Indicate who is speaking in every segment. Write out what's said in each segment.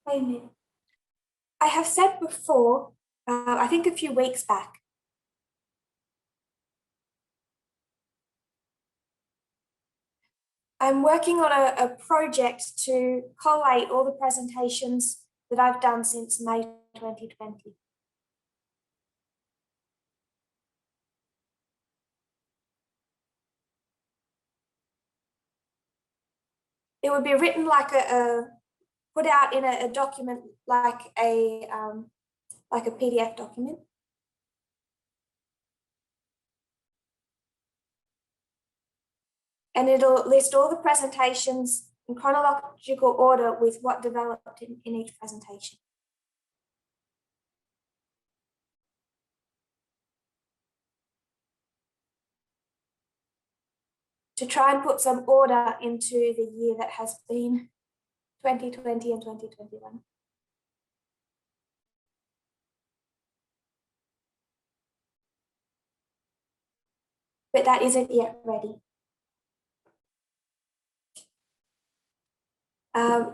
Speaker 1: Amen. I have said before, I think a few weeks back, I'm working on a project to collate all the presentations that I've done since May 2020. It would be written like put out in a document like a PDF document. And it'll list all the presentations in chronological order with what developed in each presentation. To try and put some order into the year that has been 2020 and 2021. But that isn't yet ready.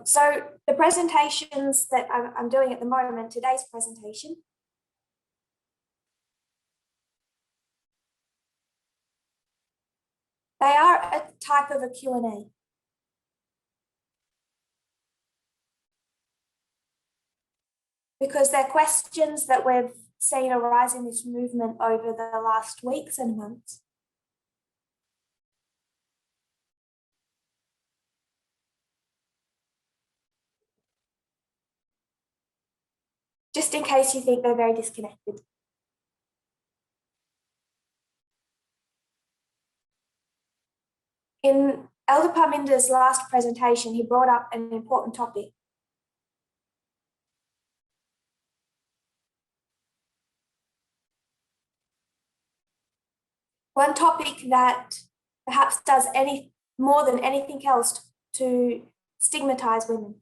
Speaker 1: So the presentations that I'm doing at the moment, today's presentation, they are a type of a Q&A. Because they're questions that we've seen arise in this movement over the last weeks and months. Just in case you think they're very disconnected. In Elder Parminder's last presentation, he brought up an important topic. One topic that perhaps does more than anything else to stigmatize women.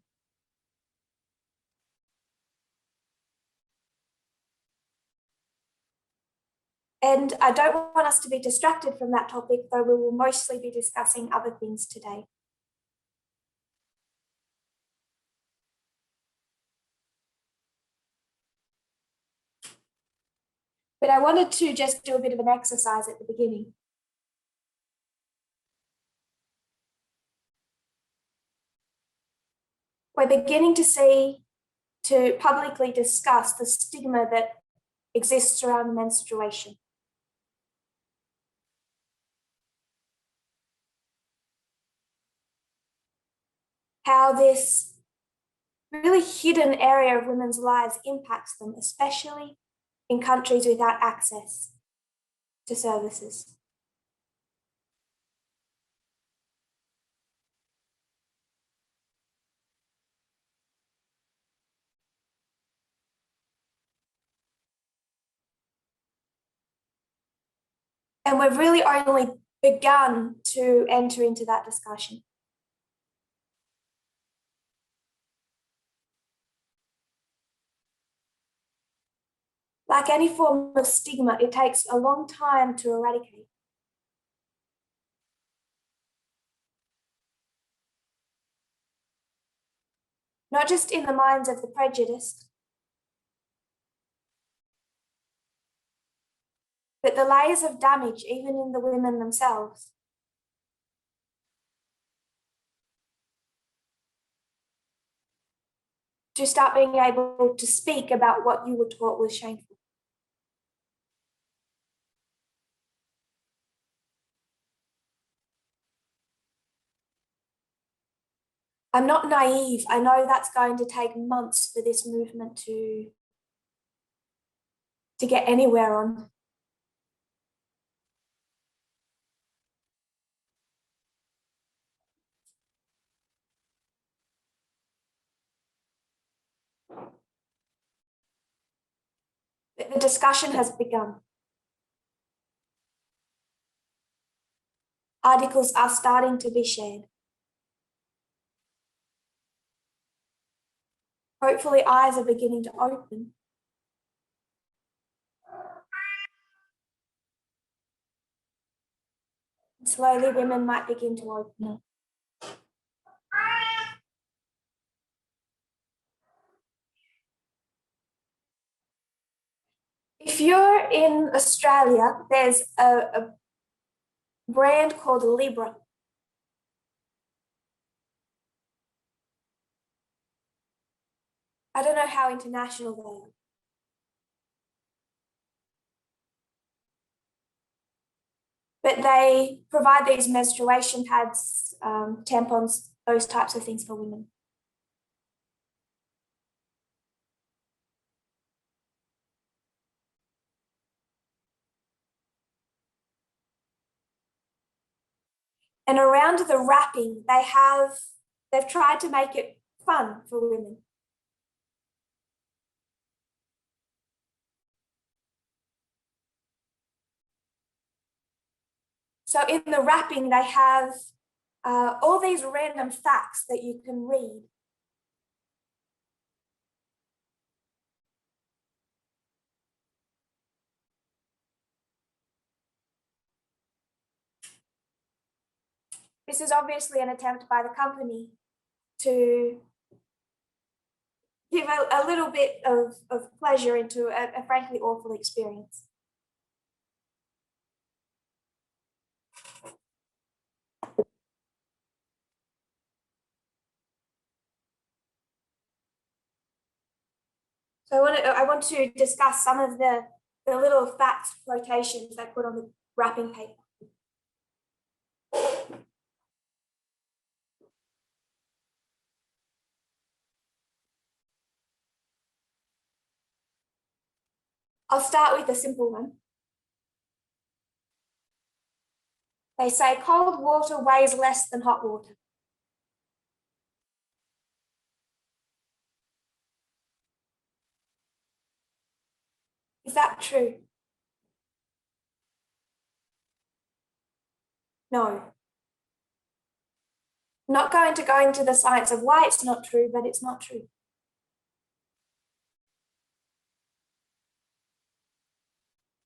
Speaker 1: And I don't want us to be distracted from that topic, though we will mostly be discussing other things today. But I wanted to just do a bit of an exercise at the beginning. We're beginning to publicly discuss the stigma that exists around menstruation. How this really hidden area of women's lives impacts them, especially in countries without access to services. And we've really only begun to enter into that discussion. Like any form of stigma, it takes a long time to eradicate. Not just in the minds of the prejudiced, but the layers of damage even in the women themselves. To start being able to speak about what you were taught was shameful. I'm not naive. I know that's going to take months for this movement to get anywhere on. But the discussion has begun. Articles are starting to be shared. Hopefully, eyes are beginning to open. And slowly, women might begin to open up. If you're in Australia, there's a brand called Libra. I don't know how international they are. But they provide these menstruation pads, tampons, those types of things for women. And around the wrapping, they've tried to make it fun for women. So in the wrapping, they have all these random facts that you can read. This is obviously an attempt by the company to give a little bit of pleasure into a frankly awful experience. So I want to discuss some of the little facts quotations I put on the wrapping paper. I'll start with a simple one. They say cold water weighs less than hot water. Is that true? No. I'm not going to go into the science of why it's not true, but it's not true.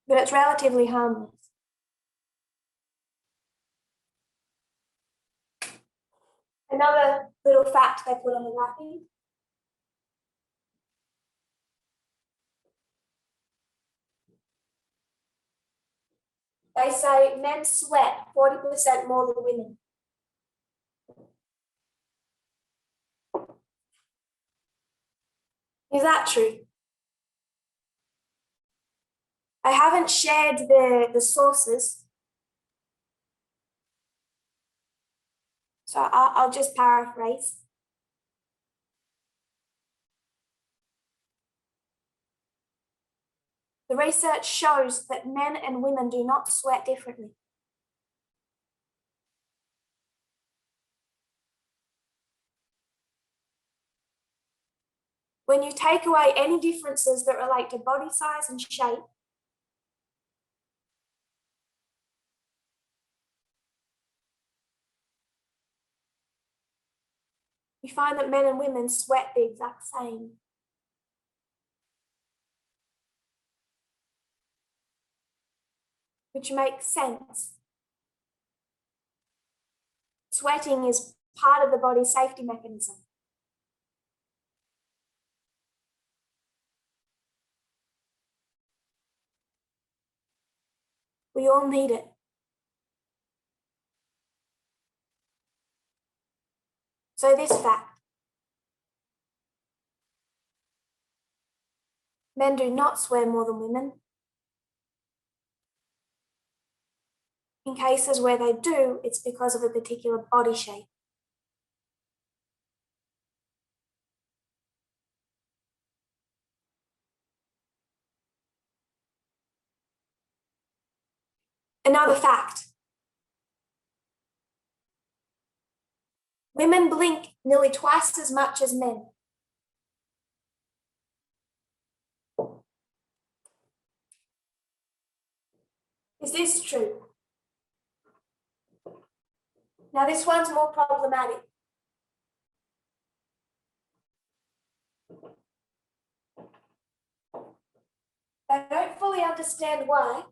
Speaker 1: But it's relatively harmless. Another little fact they put on the wrapping. They say men sweat 40% more than women. Is that true? I haven't shared the sources, so I'll just paraphrase. The research shows that men and women do not sweat differently. When you take away any differences that relate to body size and shape, you find that men and women sweat the exact same. Which makes sense. Sweating is part of the body's safety mechanism. We all need it. So this fact, men do not swear more than women. In cases where they do, it's because of a particular body shape. Another fact. Women blink nearly twice as much as men. Is this true? Now this one's more problematic. I don't fully understand why,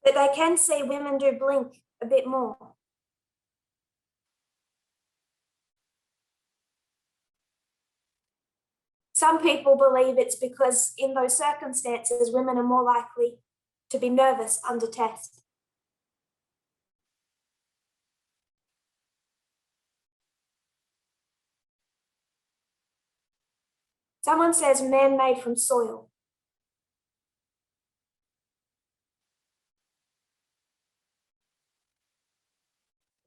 Speaker 1: but I can see women do blink a bit more. Some people believe it's because in those circumstances, women are more likely to be nervous under test. Someone says men made from soil.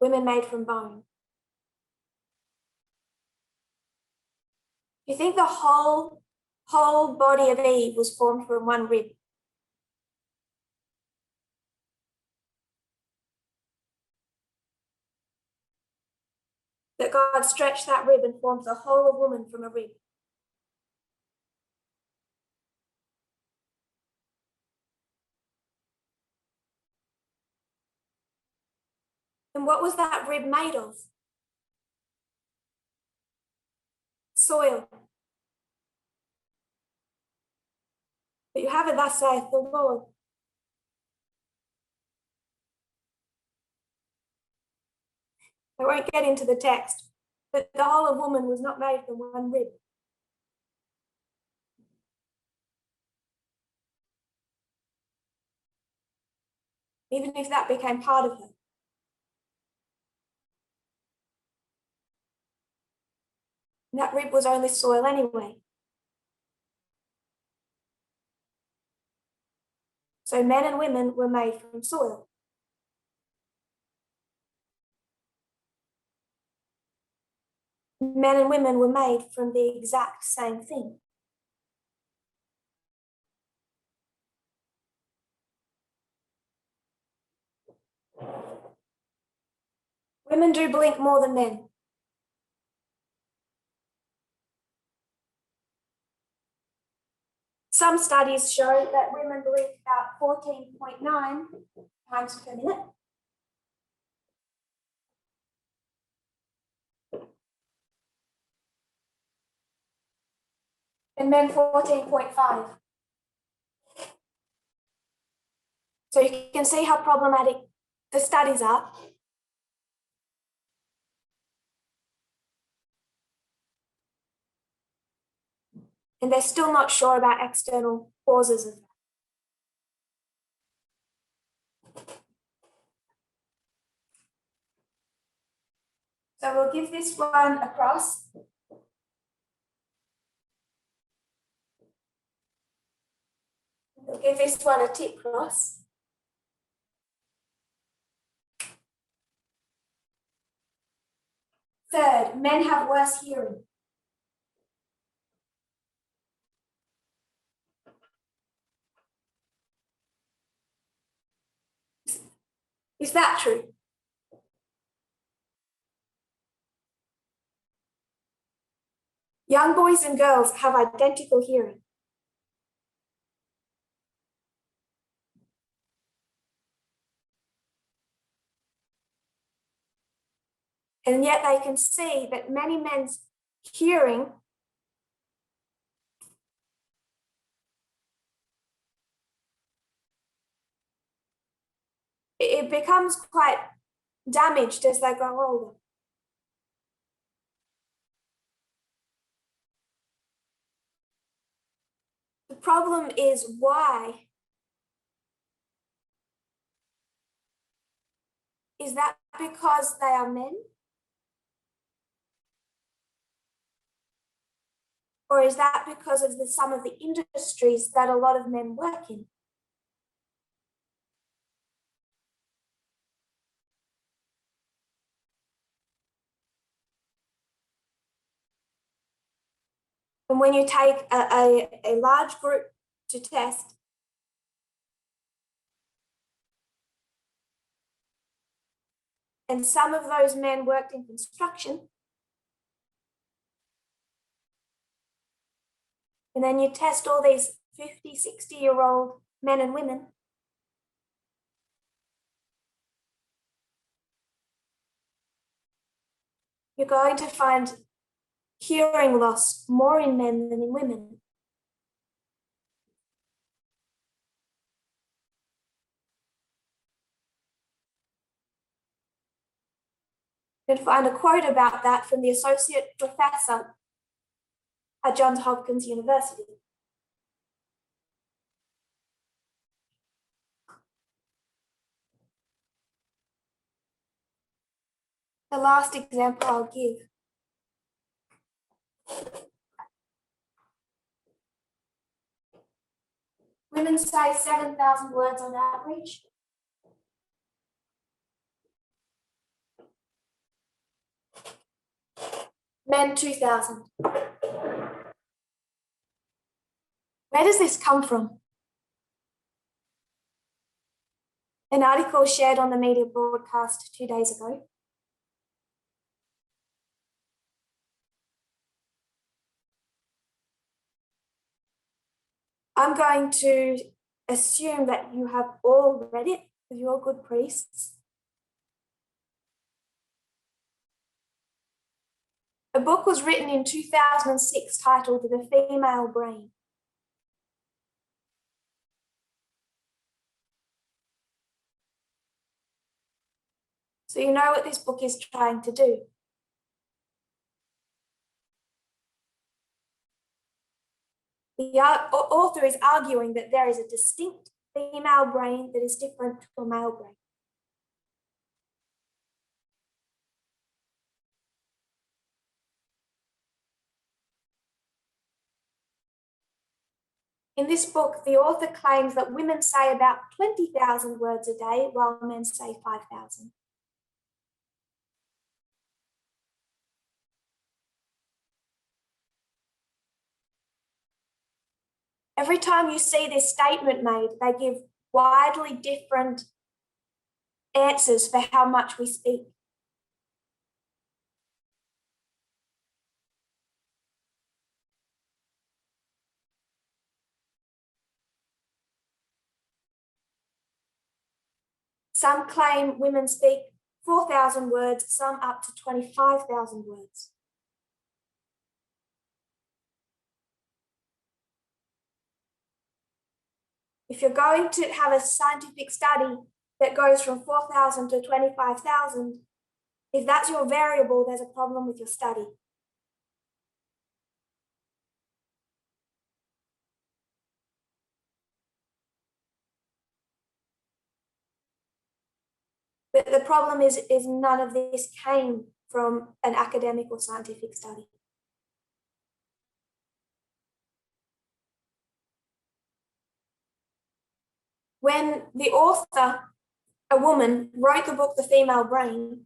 Speaker 1: Women made from bone. You think the whole body of Eve was formed from one rib? That God stretched that rib and formed the whole of woman from a rib? And what was that rib made of? Soil. But you have it, thus saith the Lord. I won't get into the text, but the whole of woman was not made from one rib. Even if that became part of her. And that rib was only soil anyway. So men and women were made from soil. Men and women were made from the exact same thing. Women do blink more than men. Some studies show that women blink about 14.9 times per minute. And men 14.5. So you can see how problematic the studies are. And they're still not sure about external causes of that. So we'll give this one a cross. We'll give this one a tick cross. Third, men have worse hearing. Is that true? Young boys and girls have identical hearing. And yet they can see that many men's hearing it becomes quite damaged as they grow older. The problem is why? Is that because they are men? Or is that because of some of the industries that a lot of men work in? And when you take a large group to test, and some of those men worked in construction, and then you test all these 50, 60-year-old men and women, you're going to find hearing loss more in men than in women. You can find a quote about that from the associate professor at Johns Hopkins University. The last example I'll give. Women say 7,000 words on average. Men 2,000. Where does this come from? An article shared on the media broadcast 2 days ago. I'm going to assume that you have all read it with your good priests. A book was written in 2006 titled The Female Brain. So you know what this book is trying to do. The author is arguing that there is a distinct female brain that is different to a male brain. In this book, the author claims that women say about 20,000 words a day, while men say 5,000. Every time you see this statement made, they give widely different answers for how much we speak. Some claim women speak 4,000 words, some up to 25,000 words. If you're going to have a scientific study that goes from 4,000 to 25,000, if that's your variable, there's a problem with your study. But the problem is none of this came from an academic or scientific study. When the author, a woman, wrote the book, The Female Brain,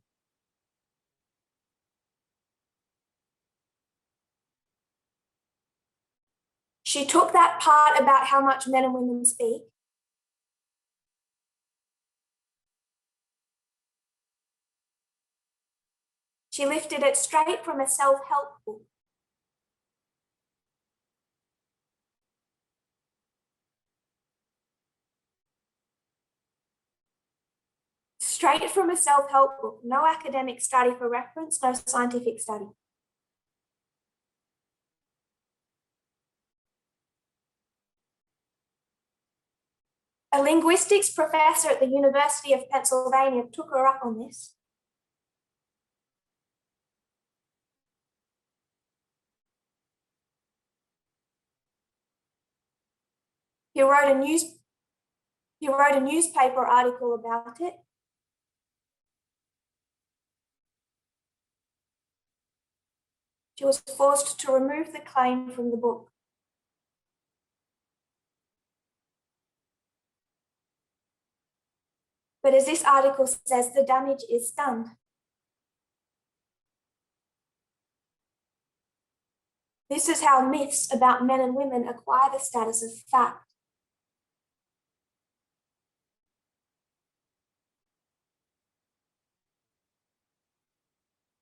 Speaker 1: she took that part about how much men and women speak, she lifted it straight from a self-help book. Straight from a self-help book, no academic study for reference, no scientific study. A linguistics professor at the University of Pennsylvania took her up on this. He wrote a newspaper article about it. She was forced to remove the claim from the book. But as this article says, the damage is done. This is how myths about men and women acquire the status of fact.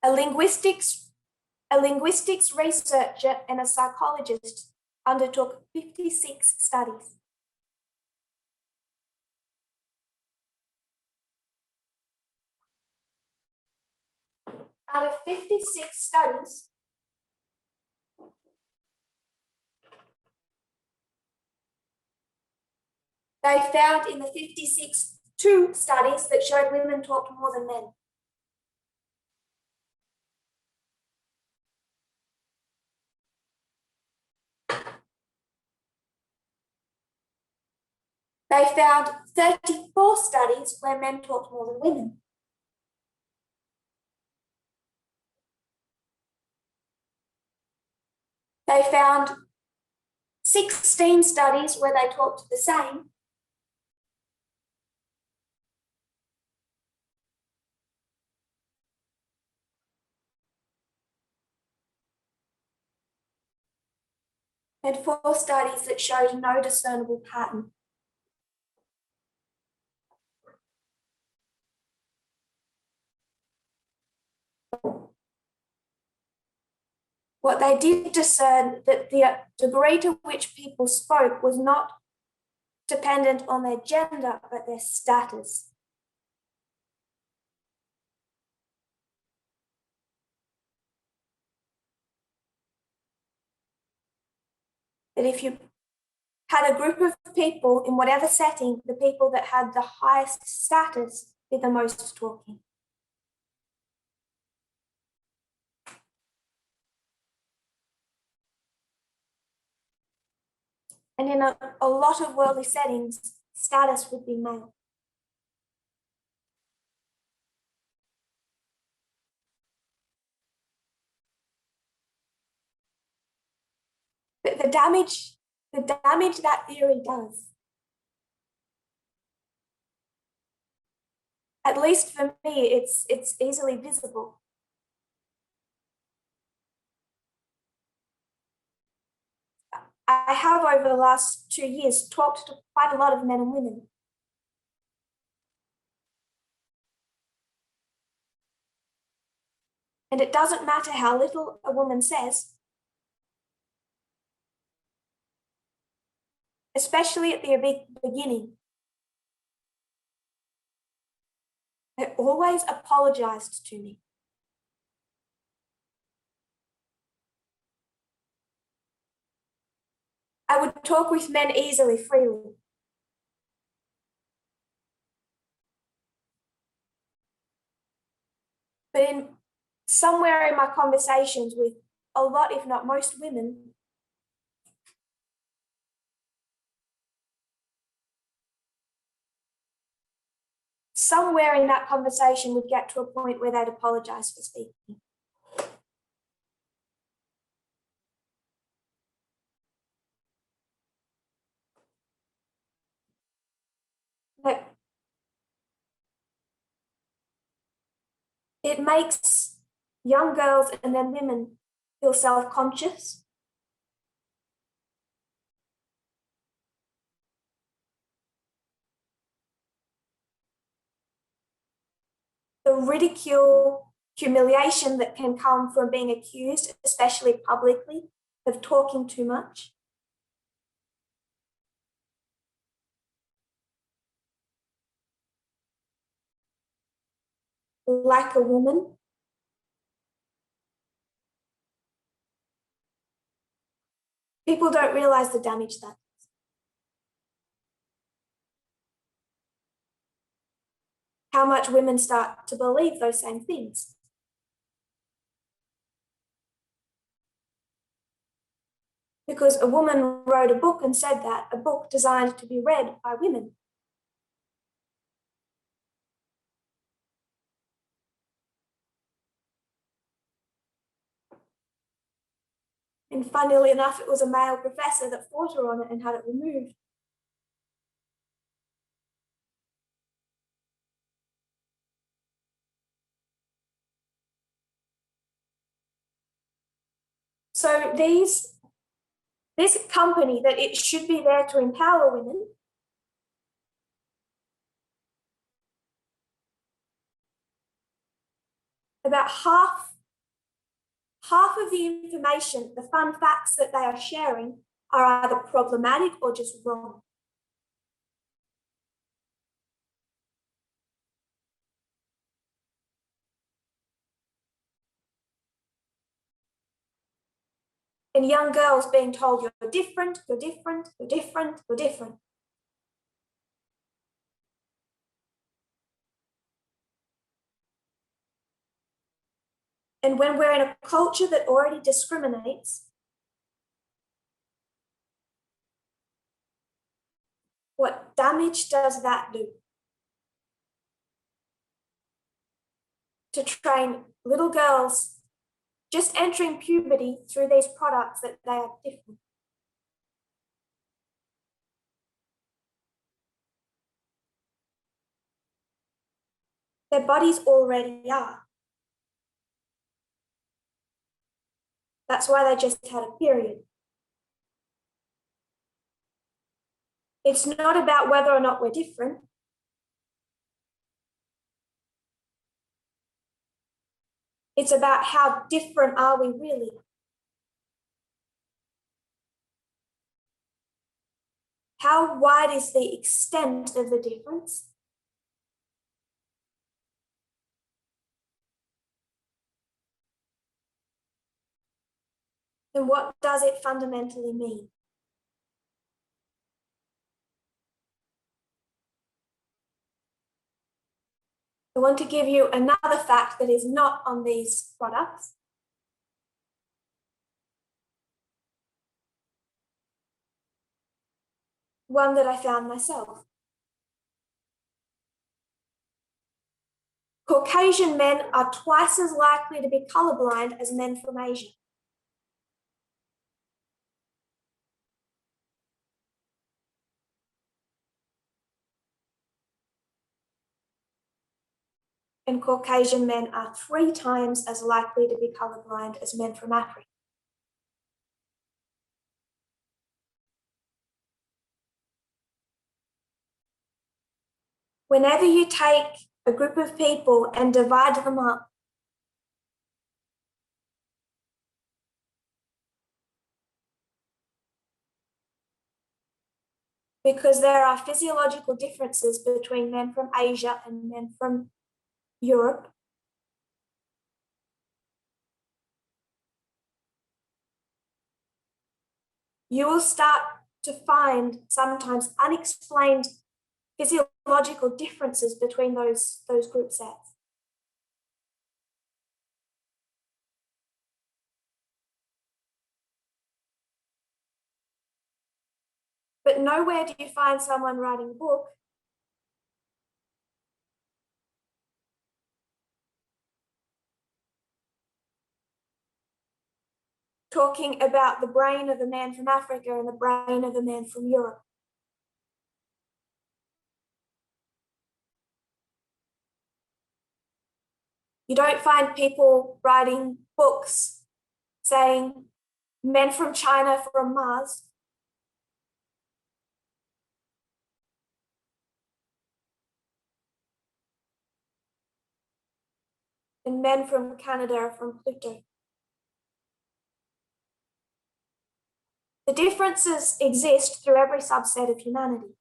Speaker 1: A linguistics researcher and a psychologist undertook 56 studies. Out of 56 studies, they found in the 56 two studies that showed women talked more than men. They found 34 studies where men talked more than women. They found 16 studies where they talked the same. And 4 studies that showed no discernible pattern. What they did discern that the degree to which people spoke was not dependent on their gender, but their status. That if you had a group of people in whatever setting, the people that had the highest status did the most talking. And in a lot of worldly settings, status would be male. But the damage that theory does, at least for me, it's easily visible. I have over the last 2 years talked to quite a lot of men and women. And it doesn't matter how little a woman says, especially at the beginning. They always apologized to me. I would talk with men easily, freely. But somewhere in my conversations with a lot, if not most women, somewhere in that conversation would get to a point where they'd apologize for speaking. But it makes young girls and then women feel self-conscious. The ridicule, humiliation that can come from being accused, especially publicly, of talking too much. Like a woman. People don't realize the damage that does. How much women start to believe those same things. Because a woman wrote a book and said that, a book designed to be read by women. And funnily enough, it was a male professor that fought her on it and had it removed. So this company that it should be there to empower women, about half of the information, the fun facts that they are sharing are either problematic or just wrong. And young girls being told you're different, you're different, you're different, you're different. And when we're in a culture that already discriminates, What damage does that do? To train little girls just entering puberty through these products that they are different. Their bodies already are. That's why they just had a period. It's not about whether or not we're different. It's about how different are we really? How wide is the extent of the difference? And what does it fundamentally mean? I want to give you another fact that is not on these products. One that I found myself. Caucasian men are twice as likely to be colorblind as men from Asia. And Caucasian men are 3 times as likely to be colorblind as men from Africa. Whenever you take a group of people and divide them up, because there are physiological differences between men from Asia and men from Europe, you will start to find sometimes unexplained physiological differences between those group sets. But nowhere do you find someone writing a book talking about the brain of a man from Africa and the brain of a man from Europe. You don't find people writing books saying men from China from Mars and men from Canada from Pluto. The differences exist through every subset of humanity.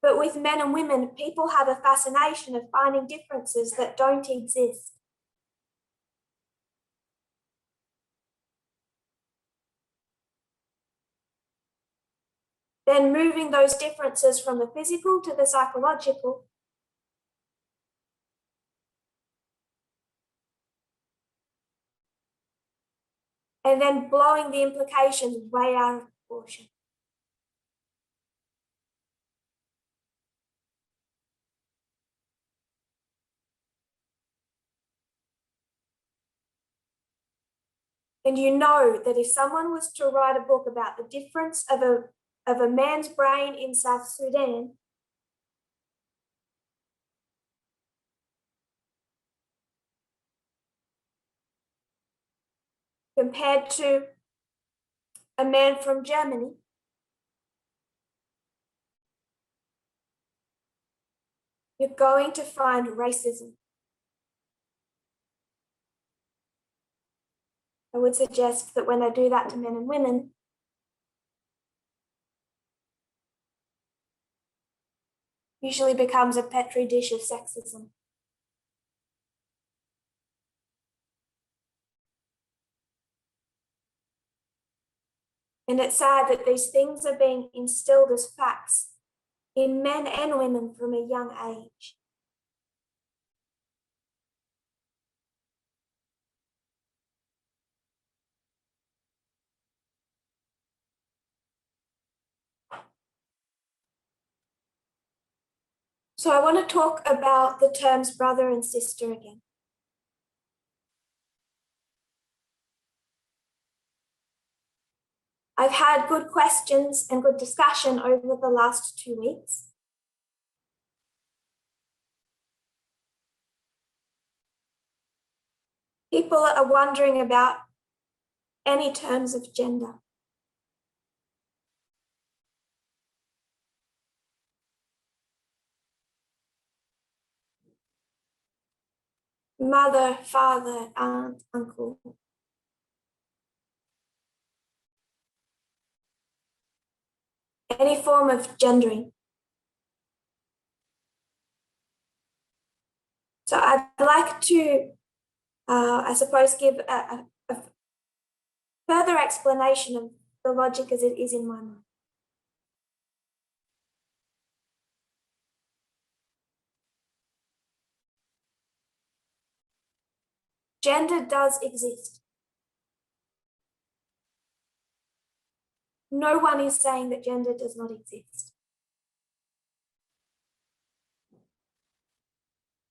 Speaker 1: But with men and women, people have a fascination of finding differences that don't exist. Then moving those differences from the physical to the psychological, and then blowing the implications way out of proportion. And you know that if someone was to write a book about the difference of a man's brain in South Sudan compared to a man from Germany, you're going to find racism. I would suggest that when they do that to men and women, usually becomes a petri dish of sexism. And it's sad that these things are being instilled as facts in men and women from a young age. So I want to talk about the terms brother and sister again. I've had good questions and good discussion over the last 2 weeks. People are wondering about any terms of gender. Mother, father, aunt, uncle. Any form of gendering. So I'd like to, I suppose, give a further explanation of the logic as it is in my mind. Gender does exist. No one is saying that gender does not exist.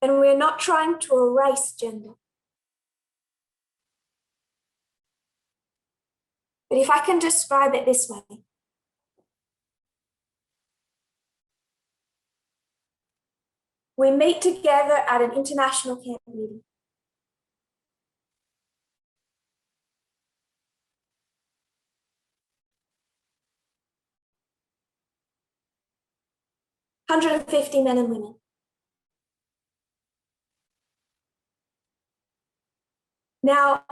Speaker 1: And we're not trying to erase gender. But if I can describe it this way, we meet together at an international camp meeting. $150 men and women. Now,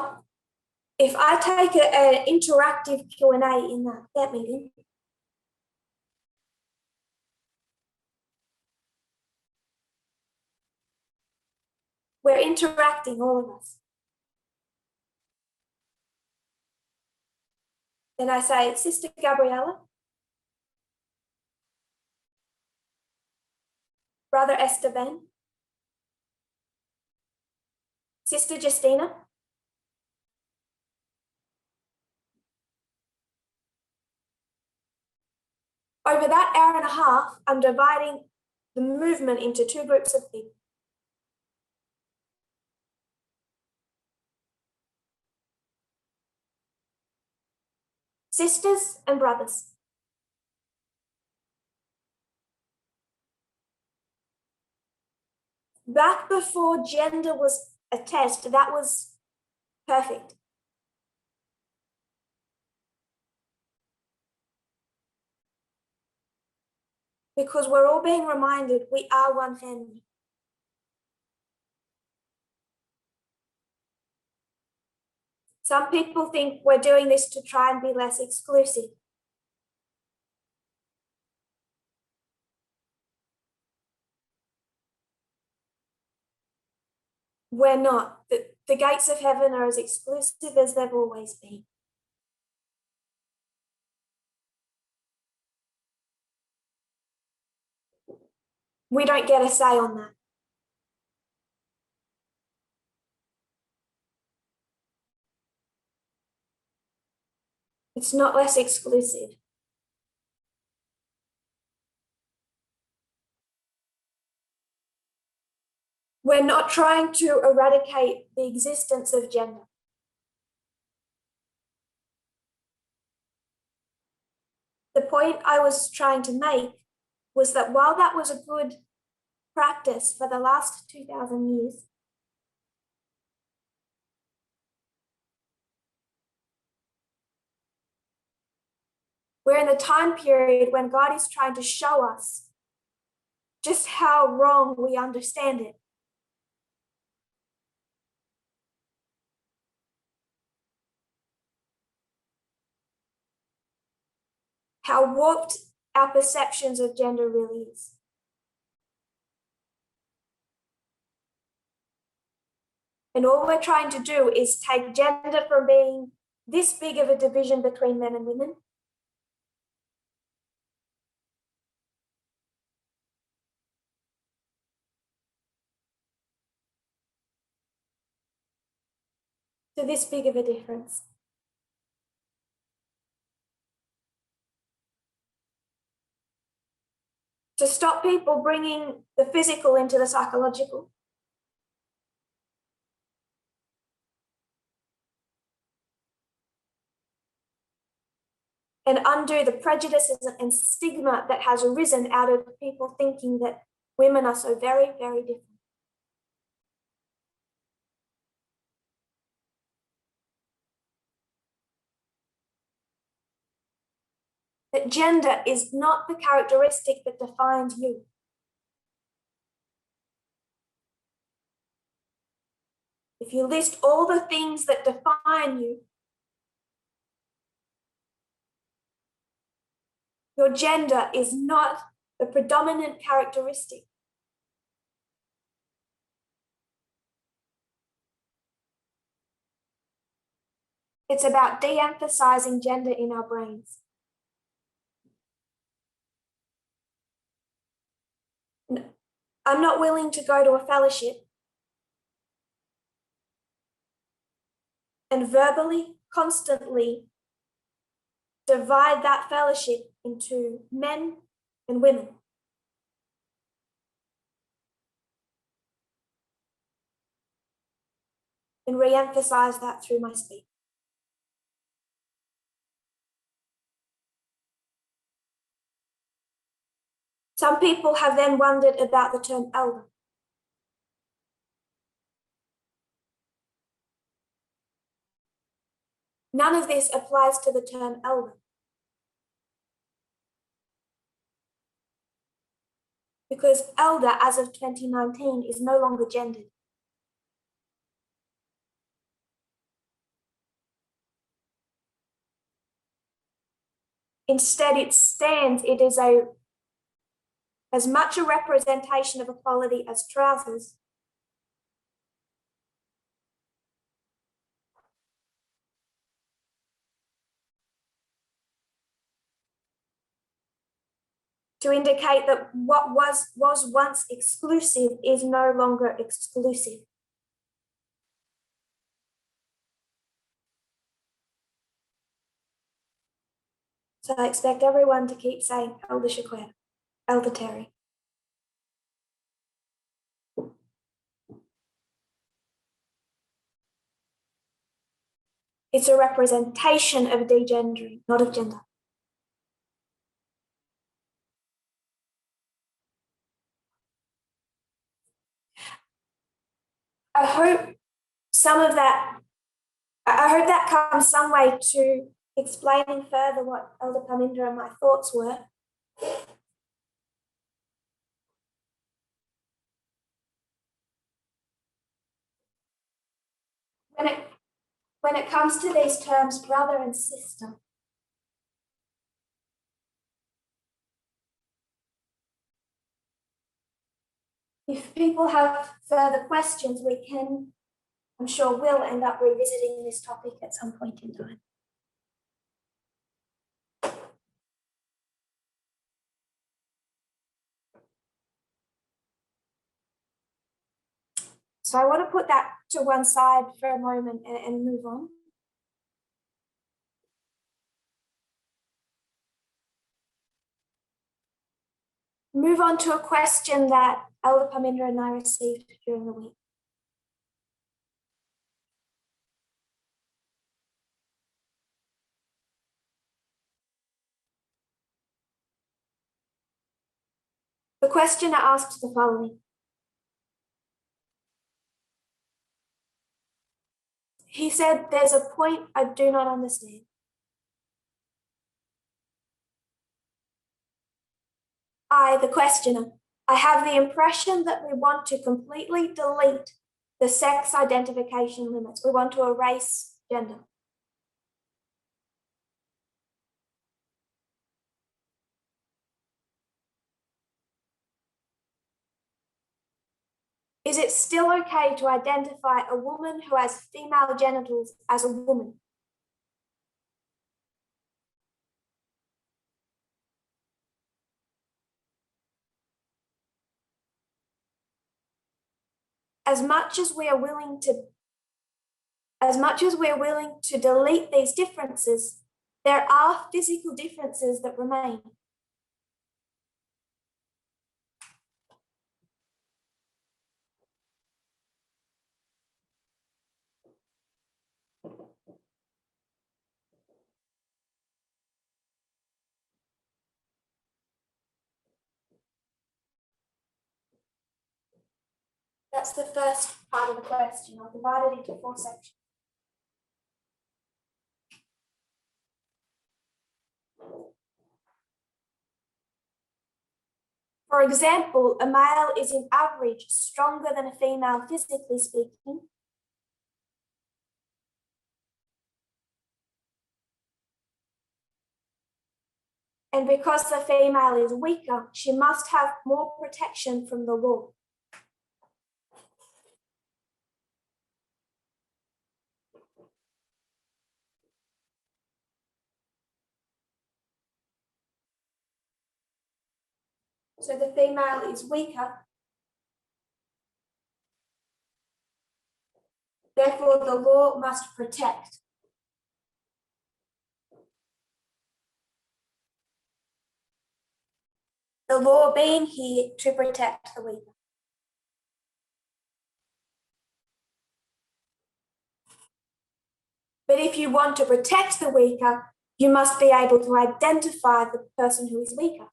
Speaker 1: if I take an interactive Q&A in that meeting, we're interacting, all of us. Then I say, Sister Gabriella, Brother Esteban, Sister Justina, over that hour and a half, I'm dividing the movement into 2 groups of people. Sisters and brothers. Back before gender was a test, that was perfect. Because we're all being reminded we are one family. Some people think we're doing this to try and be less exclusive. We're not. The gates of heaven are as exclusive as they've always been. We don't get a say on that. It's not less exclusive. We're not trying to eradicate the existence of gender. The point I was trying to make was that while that was a good practice for the last 2,000 years, we're in the time period when God is trying to show us just how wrong we understand it. How warped our perceptions of gender really is. And all we're trying to do is take gender from being this big of a division between men and women to this big of a difference. to stop people bringing the physical into the psychological. And undo the prejudices and stigma that has arisen out of people thinking that women are so very, very different. That gender is not the characteristic that defines you. If you list all the things that define you, your gender is not the predominant characteristic. It's about de-emphasizing gender in our brains. I'm not willing to go to a fellowship and verbally, constantly divide that fellowship into men and women. And re-emphasize that through my speech. Some people have then wondered about the term elder. None of this applies to the term elder. Because elder, as of 2019, is no longer gendered. Instead, it is as much a representation of equality as trousers. To indicate that what was once exclusive is no longer exclusive. So I expect everyone to keep saying Elder Shaquet, Elder Terry. It's a representation of degendering, not of gender. I hope that comes some way to explaining further what Elder Parminder and my thoughts were. When it comes to these terms, brother and sister, if people have further questions, we can, I'm sure we'll end up revisiting this topic at some point in time. So I want to put that to one side for a moment and move on. Move on to a question that Elder Parminder and I received during the week. The questioner asked the following. He said, there's a point I do not understand. I, the questioner, I have the impression that we want to completely delete the sex identification limits. We want to erase gender. Is it still okay to identify a woman who has female genitals as a woman? As much as we're willing to delete these differences, there are physical differences that remain. That's the first part of the question. I'll divide it into 4 sections. For example, a male is in average stronger than a female physically speaking. And because the female is weaker, she must have more protection from the law. So the female is weaker. Therefore, the law must protect. The law being here to protect the weaker. But if you want to protect the weaker, you must be able to identify the person who is weaker.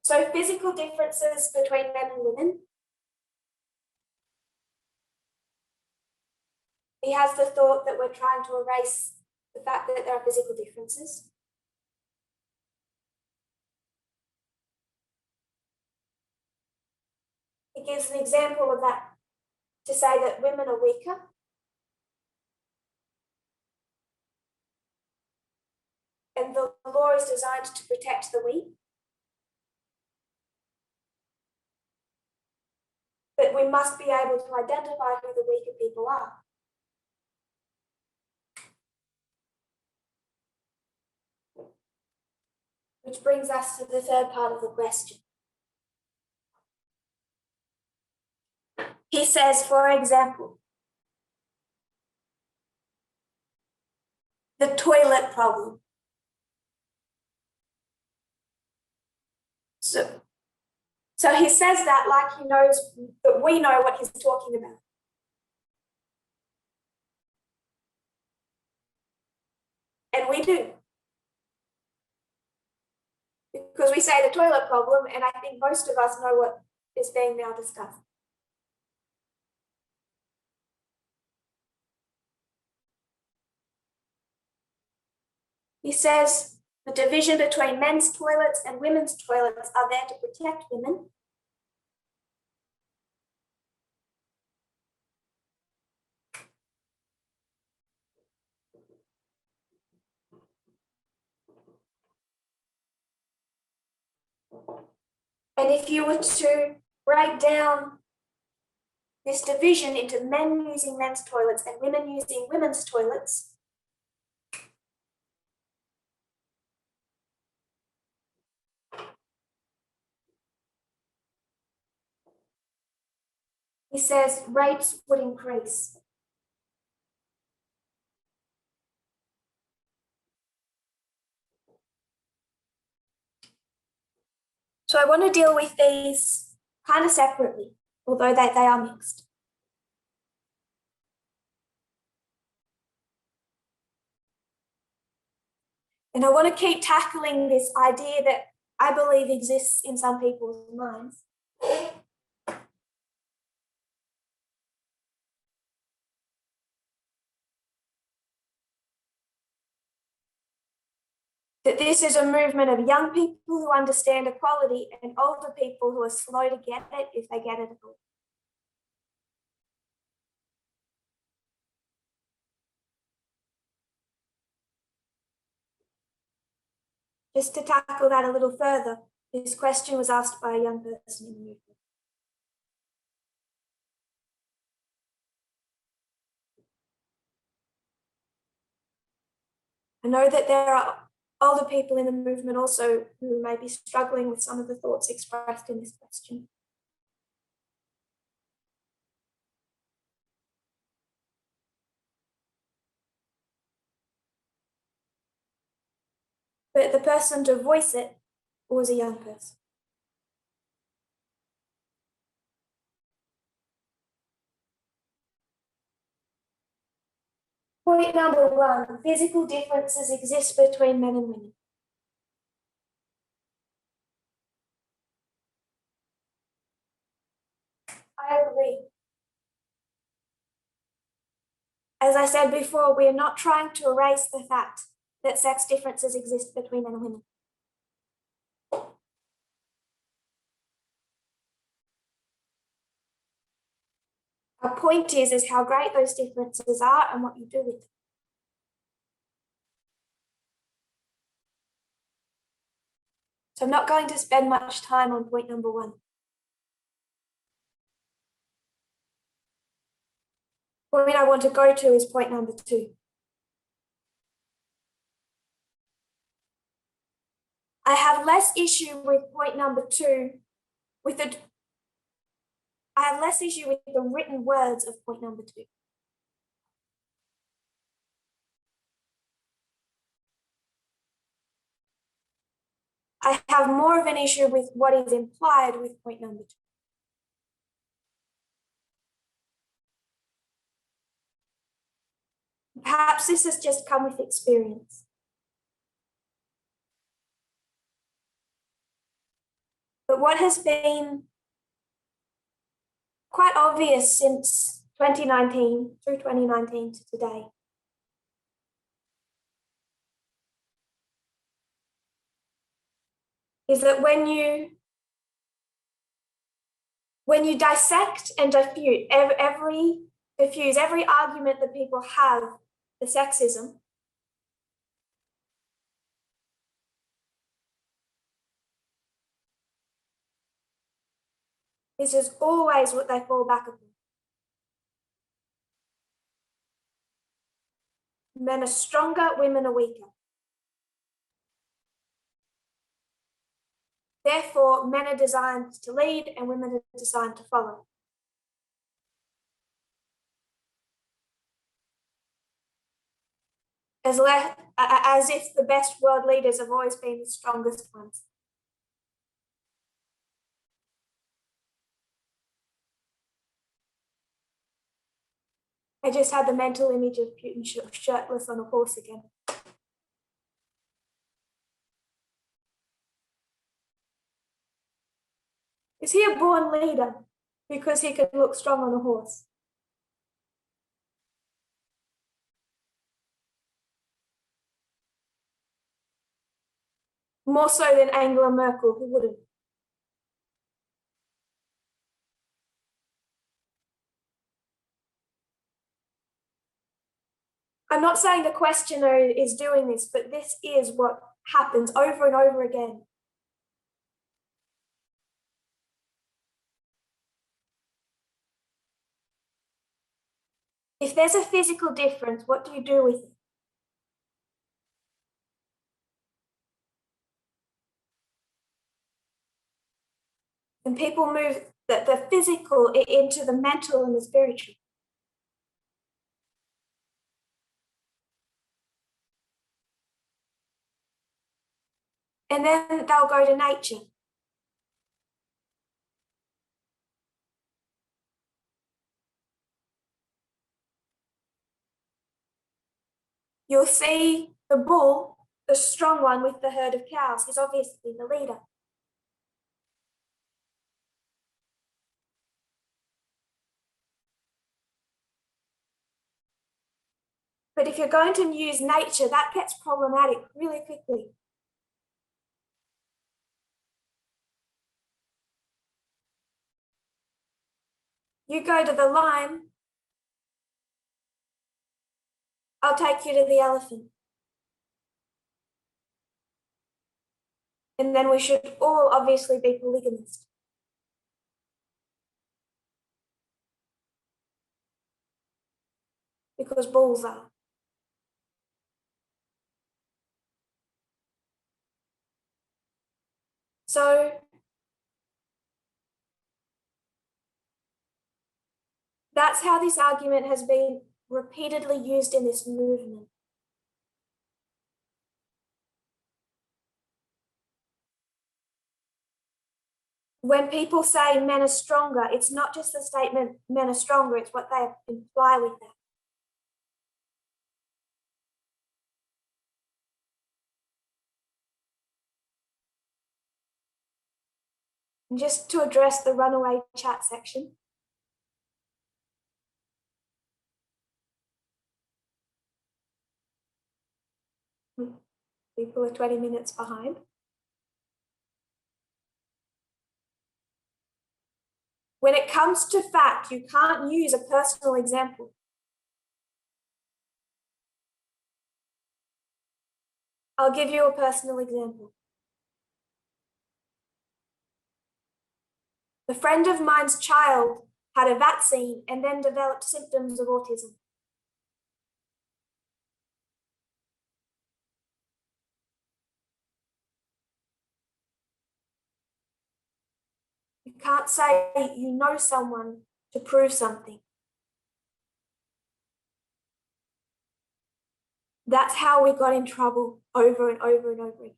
Speaker 1: So physical differences between men and women. He has the thought that we're trying to erase the fact that there are physical differences. He gives an example of that to say that women are weaker. And the law is designed to protect the weak. But we must be able to identify who the weaker people are. Which brings us to the third part of the question. He says, for example, the toilet problem. So he says that like he knows that we know what he's talking about. And we do. Because we say the toilet problem, and I think most of us know what is being now discussed. He says the division between men's toilets and women's toilets are there to protect women. And if you were to break down this division into men using men's toilets and women using women's toilets, he says rapes would increase. So I want to deal with these kind of separately, although they are mixed. And I want to keep tackling this idea that I believe exists in some people's minds. That this is a movement of young people who understand equality and older people who are slow to get it if they get it at all. Just to tackle that a little further, this question was asked by a young person in the movement. I know that there are older people in the movement also who may be struggling with some of the thoughts expressed in this question. but the person to voice it was a young person. Point number one, physical differences exist between men and women. I agree. As I said before, we are not trying to erase the fact that sex differences exist between men and women. Our point is how great those differences are and what you do with them. So I'm not going to spend much time on point number one. Point I want to go to is point number two. I have less issue with point number two, I have less issue with the written words of point number two. I have more of an issue with what is implied with point number two. Perhaps this has just come with experience. But what has been quite obvious since 2019, through 2019 to today, is that when you dissect and diffuse every argument that people have for sexism, this is always what they fall back upon. Men are stronger, women are weaker. Therefore, men are designed to lead and women are designed to follow. As if the best world leaders have always been the strongest ones. I just had the mental image of Putin shirtless on a horse again. Is he a born leader because he can look strong on a horse? More so than Angela Merkel, who wouldn't. I'm not saying the questioner is doing this, but this is what happens over and over again. If there's a physical difference, what do you do with it? And people move the physical into the mental and the spiritual. And then they'll go to nature. You'll see the bull, the strong one with the herd of cows, is obviously the leader. But if you're going to use nature, that gets problematic really quickly. You go to the lion, I'll take you to the elephant. And then we should all obviously be polygamist. Because bulls are. So that's how this argument has been repeatedly used in this movement. when people say men are stronger, it's not just the statement men are stronger, it's what they imply with that. And just to address the runaway chat section, people are 20 minutes behind. When it comes to fact, you can't use a personal example. I'll give you a personal example. A friend of mine's child had a vaccine and then developed symptoms of autism. You can't say you know someone to prove something. That's how we got in trouble over and over and over again.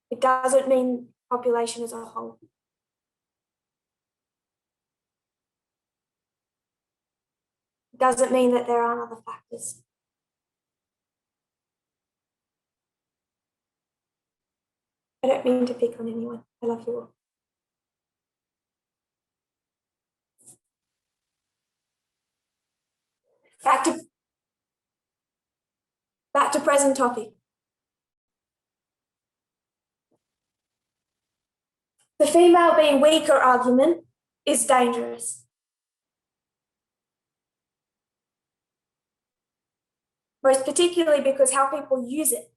Speaker 1: It doesn't mean population as a whole. It doesn't mean that there aren't other factors. I don't mean to pick on anyone. I love you all. Back to present topic. The female being weaker argument is dangerous. Most particularly because how people use it.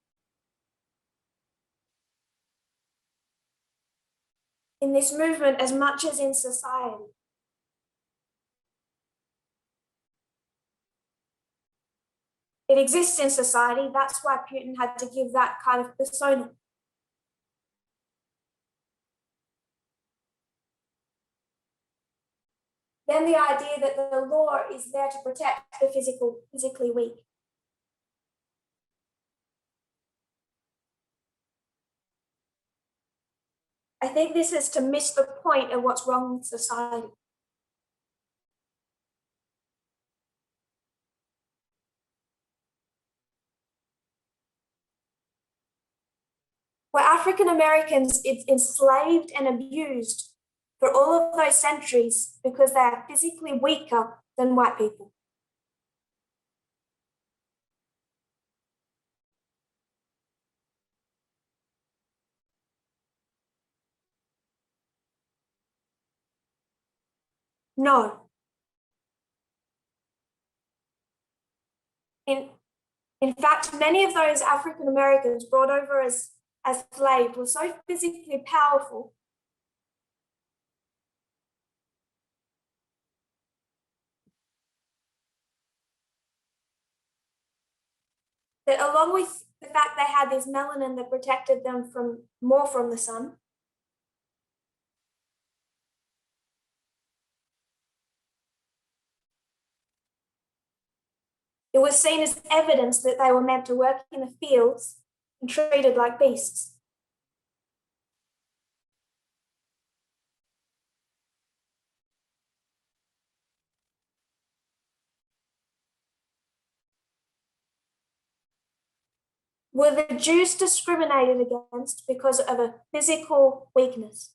Speaker 1: In this movement, as much as in society. It exists in society, that's why Putin had to give that kind of persona. Then the idea that the law is there to protect the physically weak. I think this is to miss the point of what's wrong with society. Were African Americans enslaved and abused for all of those centuries because they are physically weaker than white people. No. In fact, many of those African Americans brought over as slaves were so physically powerful that, along with the fact they had this melanin that protected them more from the sun, it was seen as evidence that they were meant to work in the fields and treated like beasts. Were the Jews discriminated against because of a physical weakness?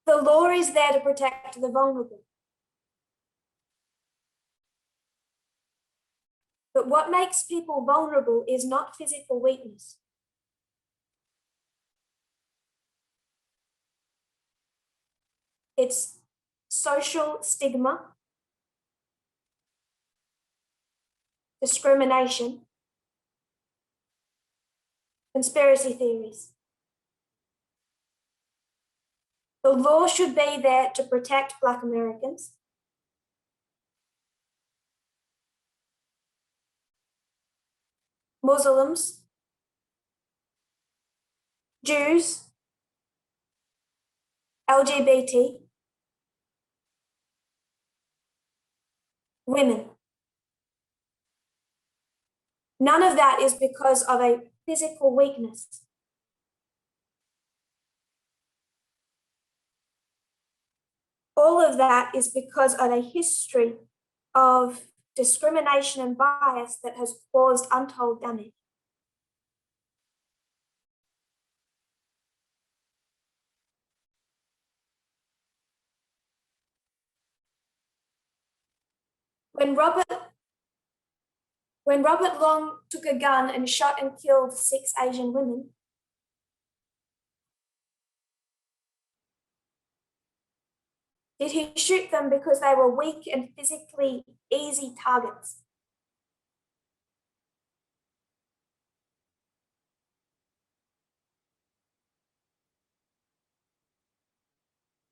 Speaker 1: The law is there to protect the vulnerable. But what makes people vulnerable is not physical weakness. It's social stigma, discrimination, conspiracy theories. The law should be there to protect Black Americans. Muslims, Jews, LGBT, women. None of that is because of a physical weakness. All of that is because of a history of discrimination and bias that has caused untold damage. When Robert Long took a gun and shot and killed 6 Asian women, did he shoot them because they were weak and physically easy targets?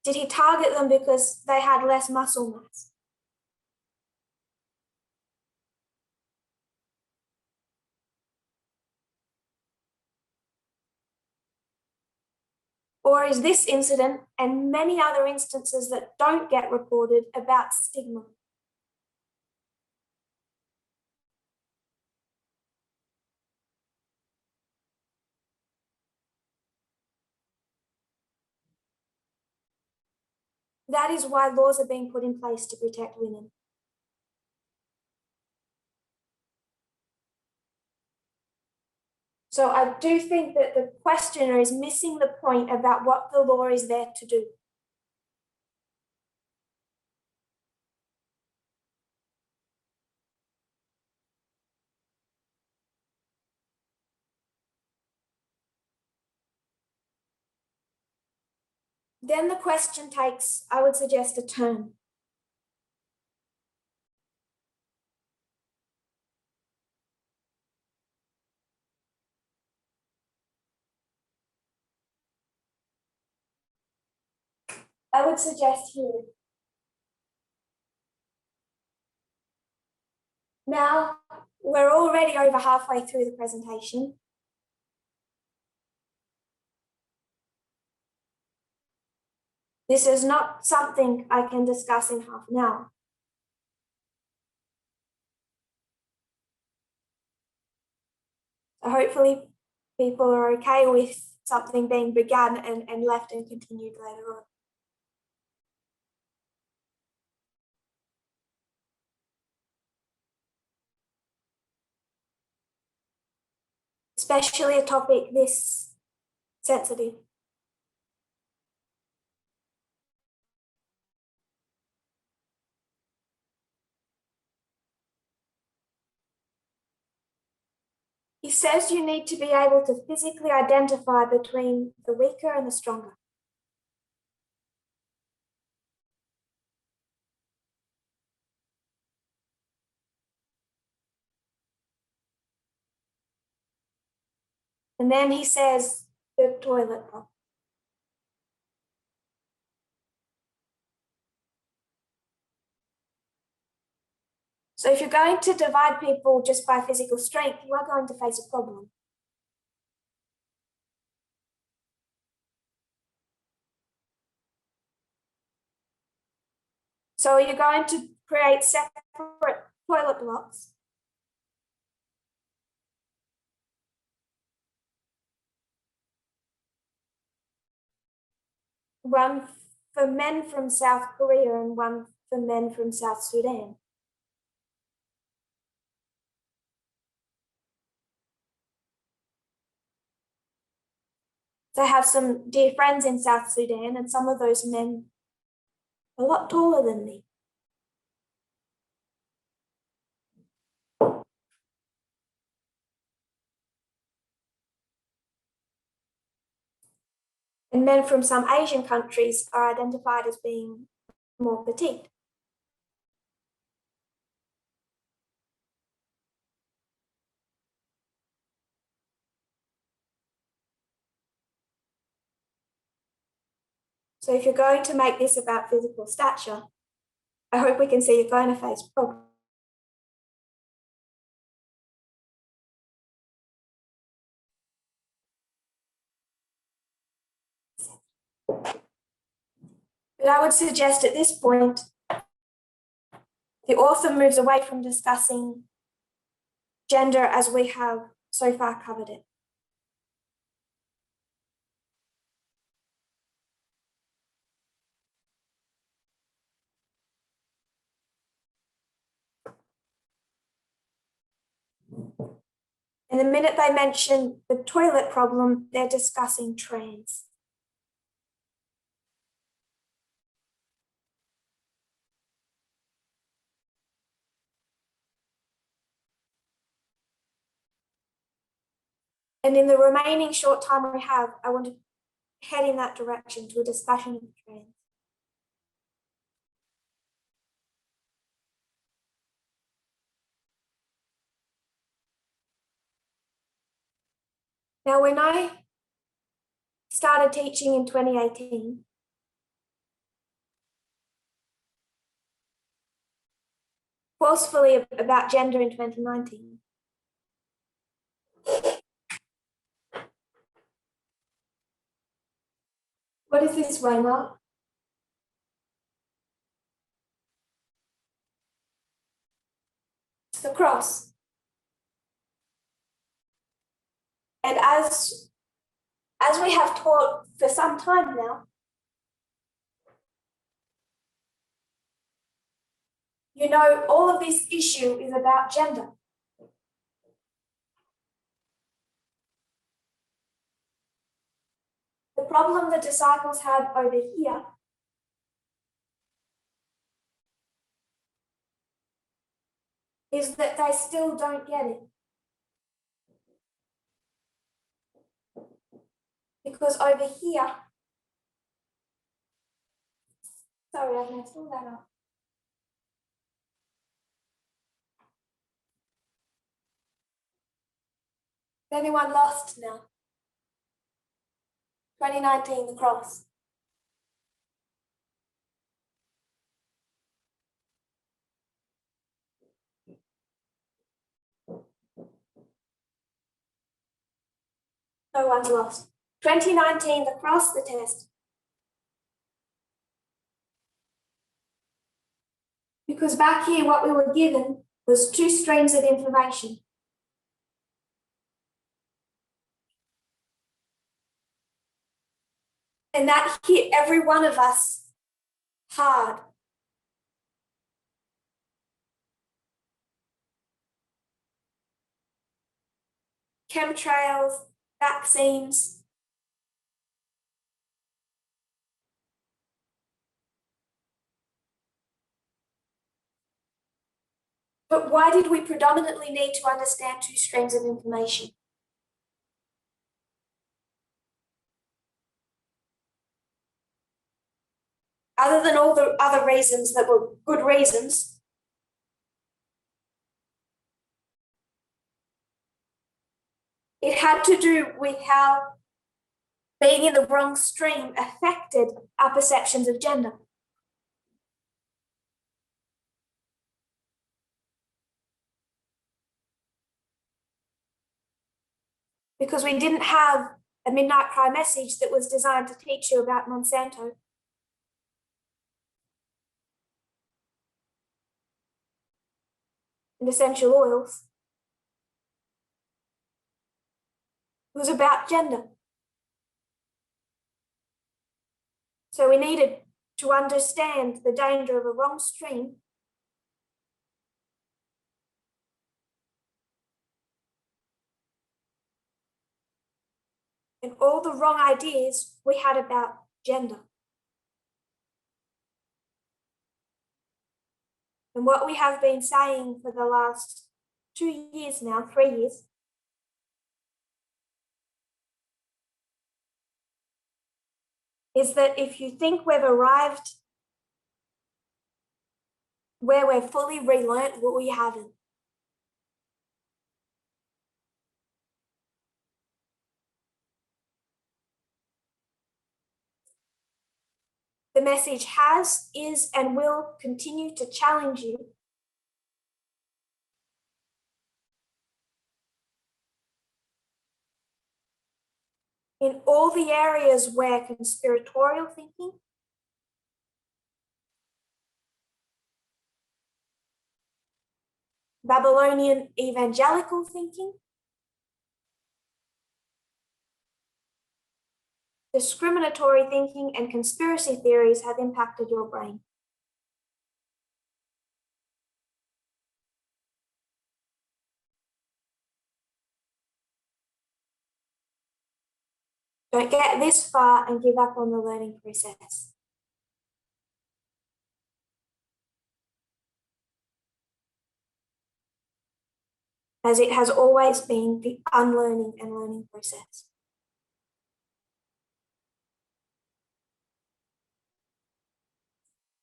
Speaker 1: Did he target them because they had less muscle mass? Or is this incident and many other instances that don't get reported about stigma? That is why laws are being put in place to protect women. So I do think that the questioner is missing the point about what the law is there to do. Then the question takes, I would suggest, a turn. I would suggest here. Now, we're already over halfway through the presentation. This is not something I can discuss in half an hour. So hopefully people are okay with something being begun and left and continued later on. Especially a topic this sensitive. He says you need to be able to physically identify between the weaker and the stronger. And then he says the toilet bowl. So if you're going to divide people just by physical strength, you are going to face a problem. So you're going to create separate toilet blocks. One for men from South Korea and one for men from South Sudan. So I have some dear friends in South Sudan, and some of those men are a lot taller than me. And men from some Asian countries are identified as being more petite. So if you're going to make this about physical stature, I hope we can see you're going to face problems. But I would suggest at this point The author moves away from discussing gender as we have so far covered it. And the minute they mention the toilet problem, they're discussing trans. And in the remaining short time we have, I want to head in that direction to a discussion of trans. Now, when I started teaching in 2018, forcefully about gender in 2019, what is this, Waymark? It's the cross. And as we have taught for some time now, you know, all of this issue is about gender. The problem the disciples have over here is that they still don't get it. Because over here, sorry, I've messed all that up. Is anyone lost now? 2019, the cross. No one's lost. 2019, the cross, the test. Because back here, what we were given was two streams of information. And that hit every one of us hard. Chemtrails, vaccines. But why did we predominantly need to understand two streams of information? Other than all the other reasons that were good reasons, it had to do with how being in the wrong stream affected our perceptions of gender. Because we didn't have a midnight cry message that was designed to teach you about Monsanto. And essential oils. It was about gender. So we needed to understand the danger of a wrong stream and all the wrong ideas we had about gender. And what we have been saying for the last 2 years now, 3 years, is that if you think we've arrived where we're fully relearnt, what we haven't. The message has, is, and will continue to challenge you in all the areas where conspiratorial thinking, Babylonian evangelical thinking, discriminatory thinking, and conspiracy theories have impacted your brain. Don't get this far and give up on the learning process. As it has always been the unlearning and learning process.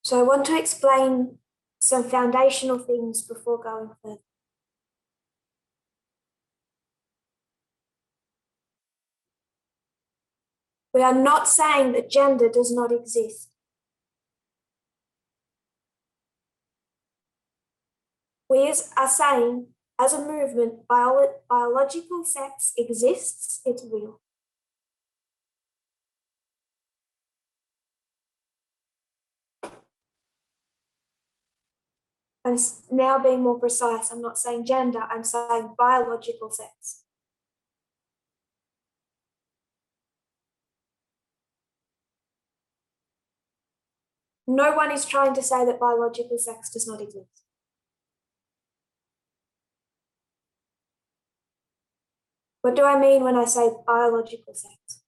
Speaker 1: So I want to explain some foundational things before going further. We are not saying that gender does not exist. We are saying, as a movement, biological sex exists, it's real. I'm now being more precise. I'm not saying gender, I'm saying biological sex. No one is trying to say that biological sex does not exist. What do I mean when I say biological sex?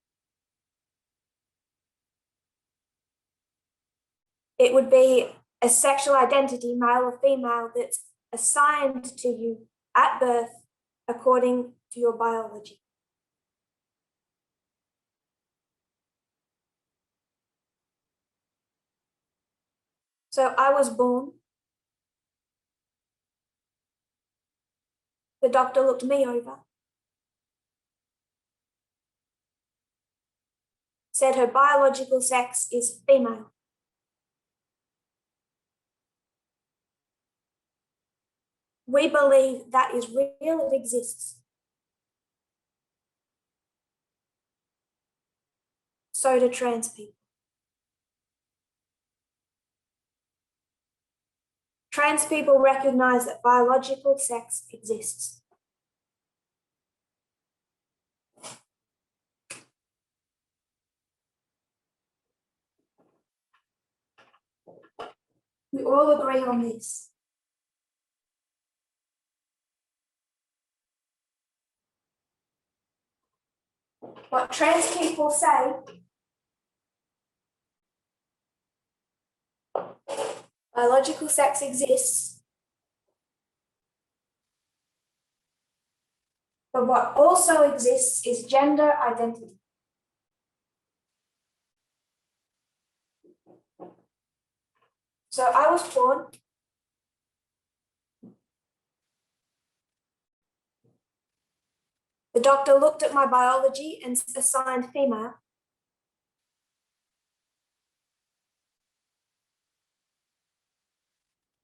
Speaker 1: It would be a sexual identity, male or female, that's assigned to you at birth according to your biology. So I was born. The doctor looked me over, said her biological sex is female. We believe that is real, it exists. So do trans people. Trans people recognize that biological sex exists. We all agree on this. What trans people say biological sex exists, but what also exists is gender identity. So I was born. The doctor looked at my biology and assigned female.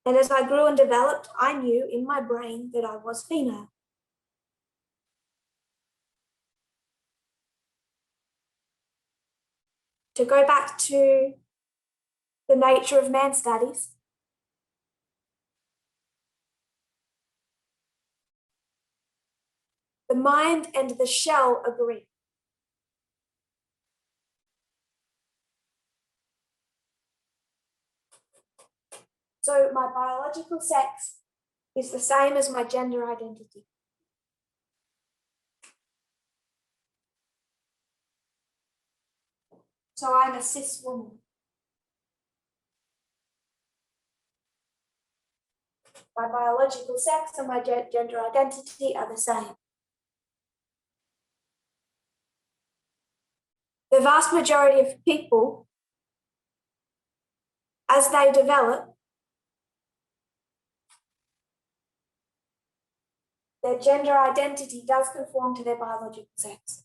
Speaker 1: And as I grew and developed, I knew in my brain that I was female. To go back to the nature of man studies, the mind and the shell agree. So my biological sex is the same as my gender identity. So I'm a cis woman. My biological sex and my gender identity are the same. The vast majority of people, as they develop, their gender identity does conform to their biological sex.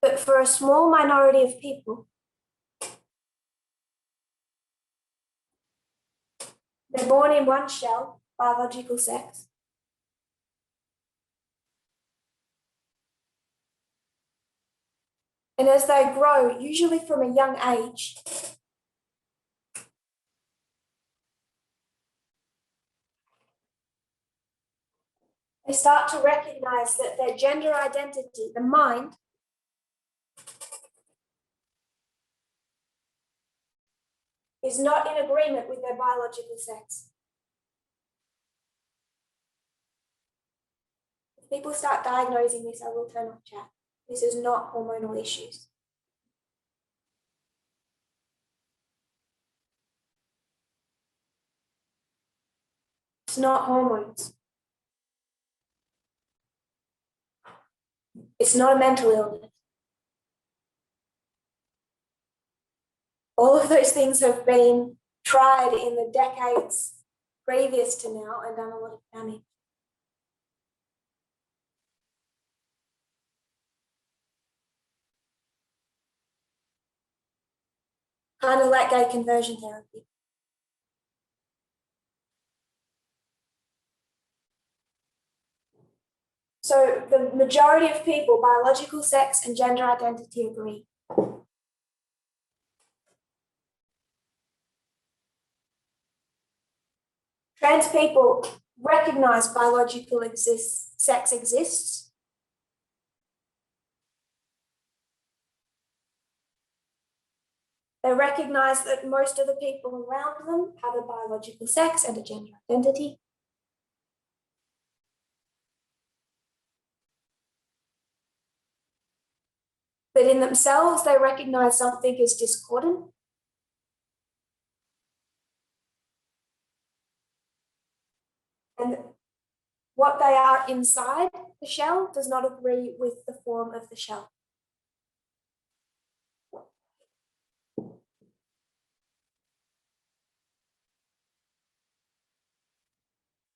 Speaker 1: But for a small minority of people, they're born in one shell, biological sex. And as they grow, usually from a young age, they start to recognize that their gender identity, the mind, is not in agreement with their biological sex. If people start diagnosing this, I will turn off chat. This is not hormonal issues. It's not hormones. It's not a mental illness. All of those things have been tried in the decades previous to now and done a lot of damage. Kind of like gay conversion therapy. So the majority of people, biological sex and gender identity agree. Trans people recognize biological sex exists. They recognize that most of the people around them have a biological sex and a gender identity. But in themselves, they recognize something is discordant. And what they are inside the shell does not agree with the form of the shell.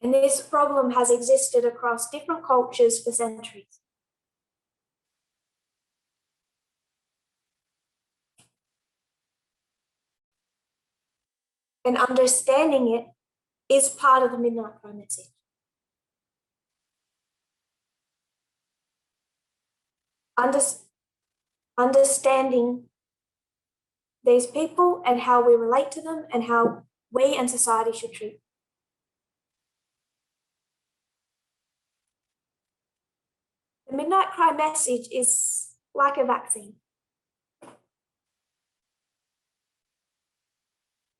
Speaker 1: And this problem has existed across different cultures for centuries. And understanding it is part of the Midnight Cry message. Understanding these people and how we relate to them and how we and society should treat them. The Midnight Cry message is like a vaccine.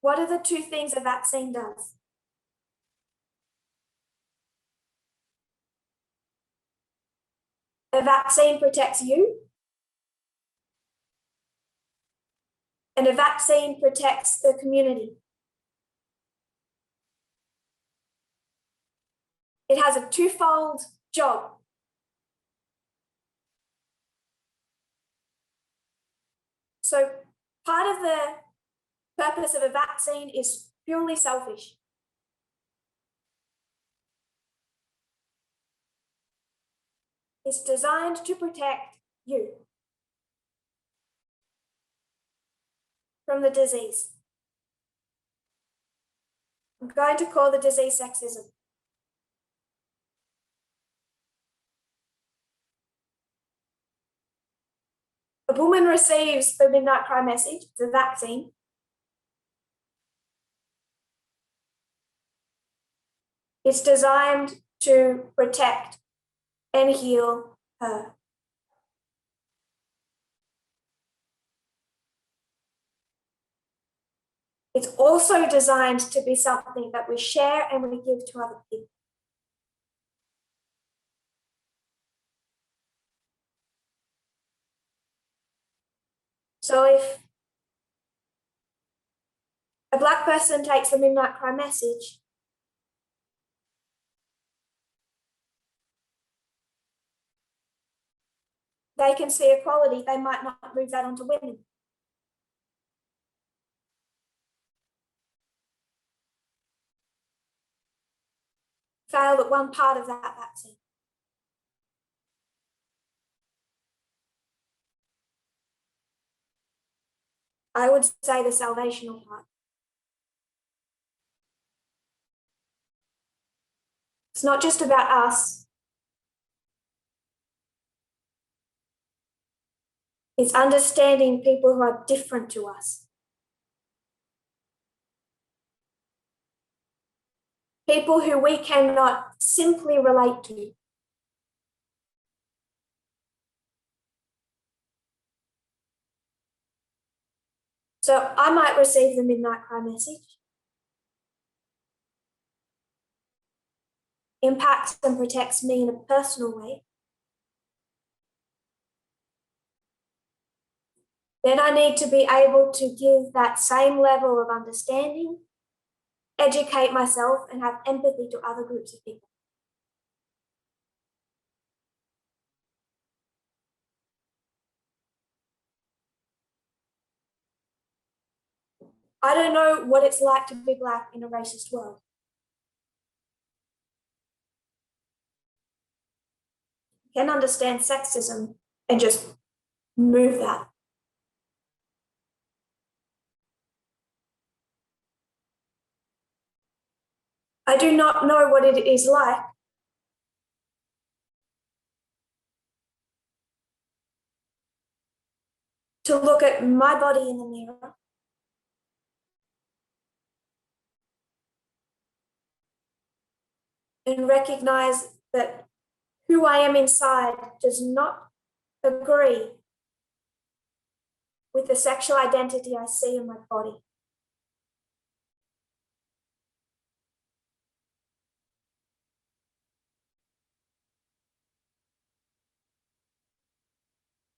Speaker 1: What are the two things a vaccine does? A vaccine protects you, and a vaccine protects the community. It has a twofold job. So part of the purpose of a vaccine is purely selfish. It's designed to protect you from the disease. I'm going to call the disease sexism. A woman receives the Midnight Cry message, the vaccine. It's designed to protect and heal her. It's also designed to be something that we share and we give to other people. So if a Black person takes the Midnight Cry message, they can see equality, they might not move that onto women. Failed at one part of that vaccine. I would say the salvational part. It's not just about us. It's understanding people who are different to us. People who we cannot simply relate to. So I might receive the midnight cry message, impacts and protects me in a personal way. Then I need to be able to give that same level of understanding, educate myself, and have empathy to other groups of people. I don't know what it's like to be Black in a racist world. I can understand sexism and just move that. I do not know what it is like to look at my body in the mirror and recognize that who I am inside does not agree with the sexual identity I see in my body.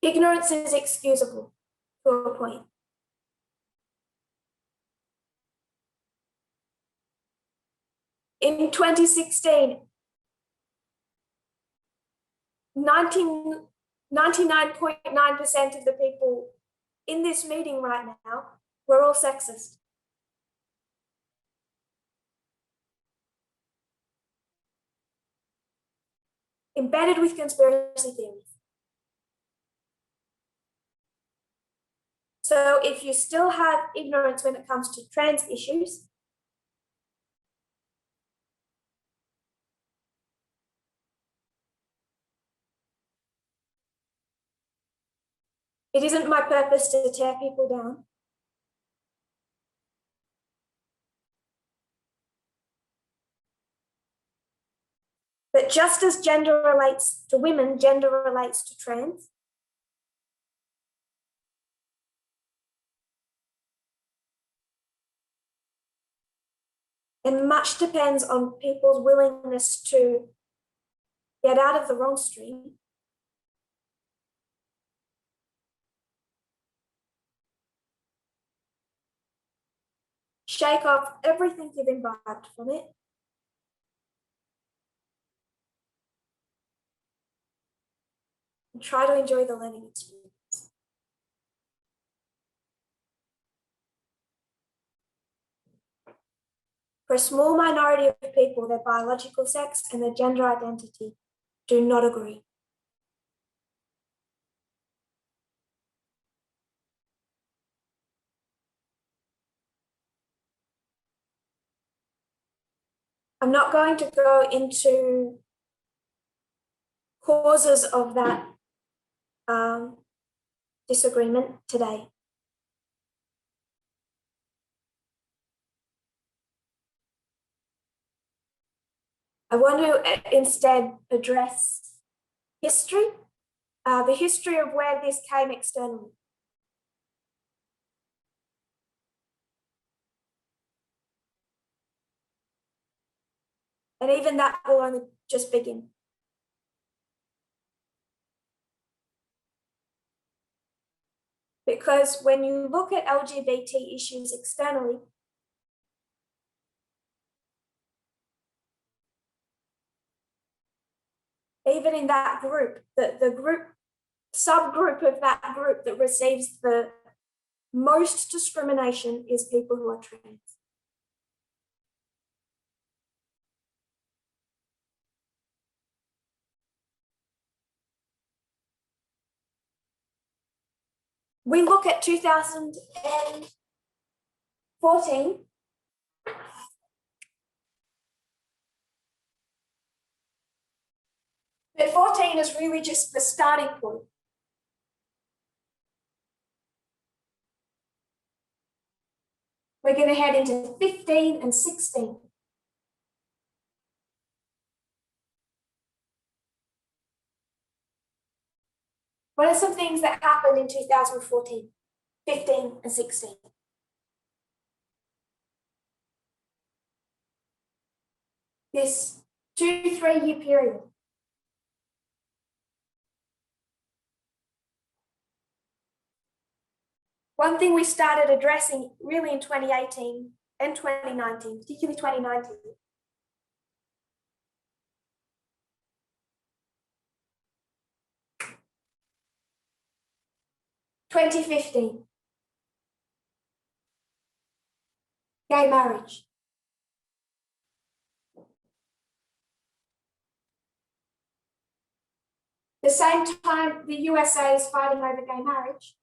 Speaker 1: Ignorance is excusable to a point. In 2016, 99.9% of the people in this meeting right now were all sexist. Embedded with conspiracy theories. So if you still have ignorance when it comes to trans issues, it isn't my purpose to tear people down. But just as gender relates to women, gender relates to trans. And much depends on people's willingness to get out of the wrong stream, shake off everything you've imbibed from it, and try to enjoy the learning experience. For a small minority of people, their biological sex and their gender identity do not agree. I'm not going to go into causes of that disagreement today. I want to instead address history, the history of where this came externally. And even that will only just begin. Because when you look at LGBT issues externally, even in that group, the group subgroup of that group that receives the most discrimination is people who are trans. We look at 2014. But 14 is really just the starting point. We're going to head into 15 and 16. What are some things that happened in 2014, 15 and 16? This 2-3 year period. One thing we started addressing really in 2018 and 2019, particularly 2019. "2015, gay marriage. The same time the USA is fighting over gay marriage,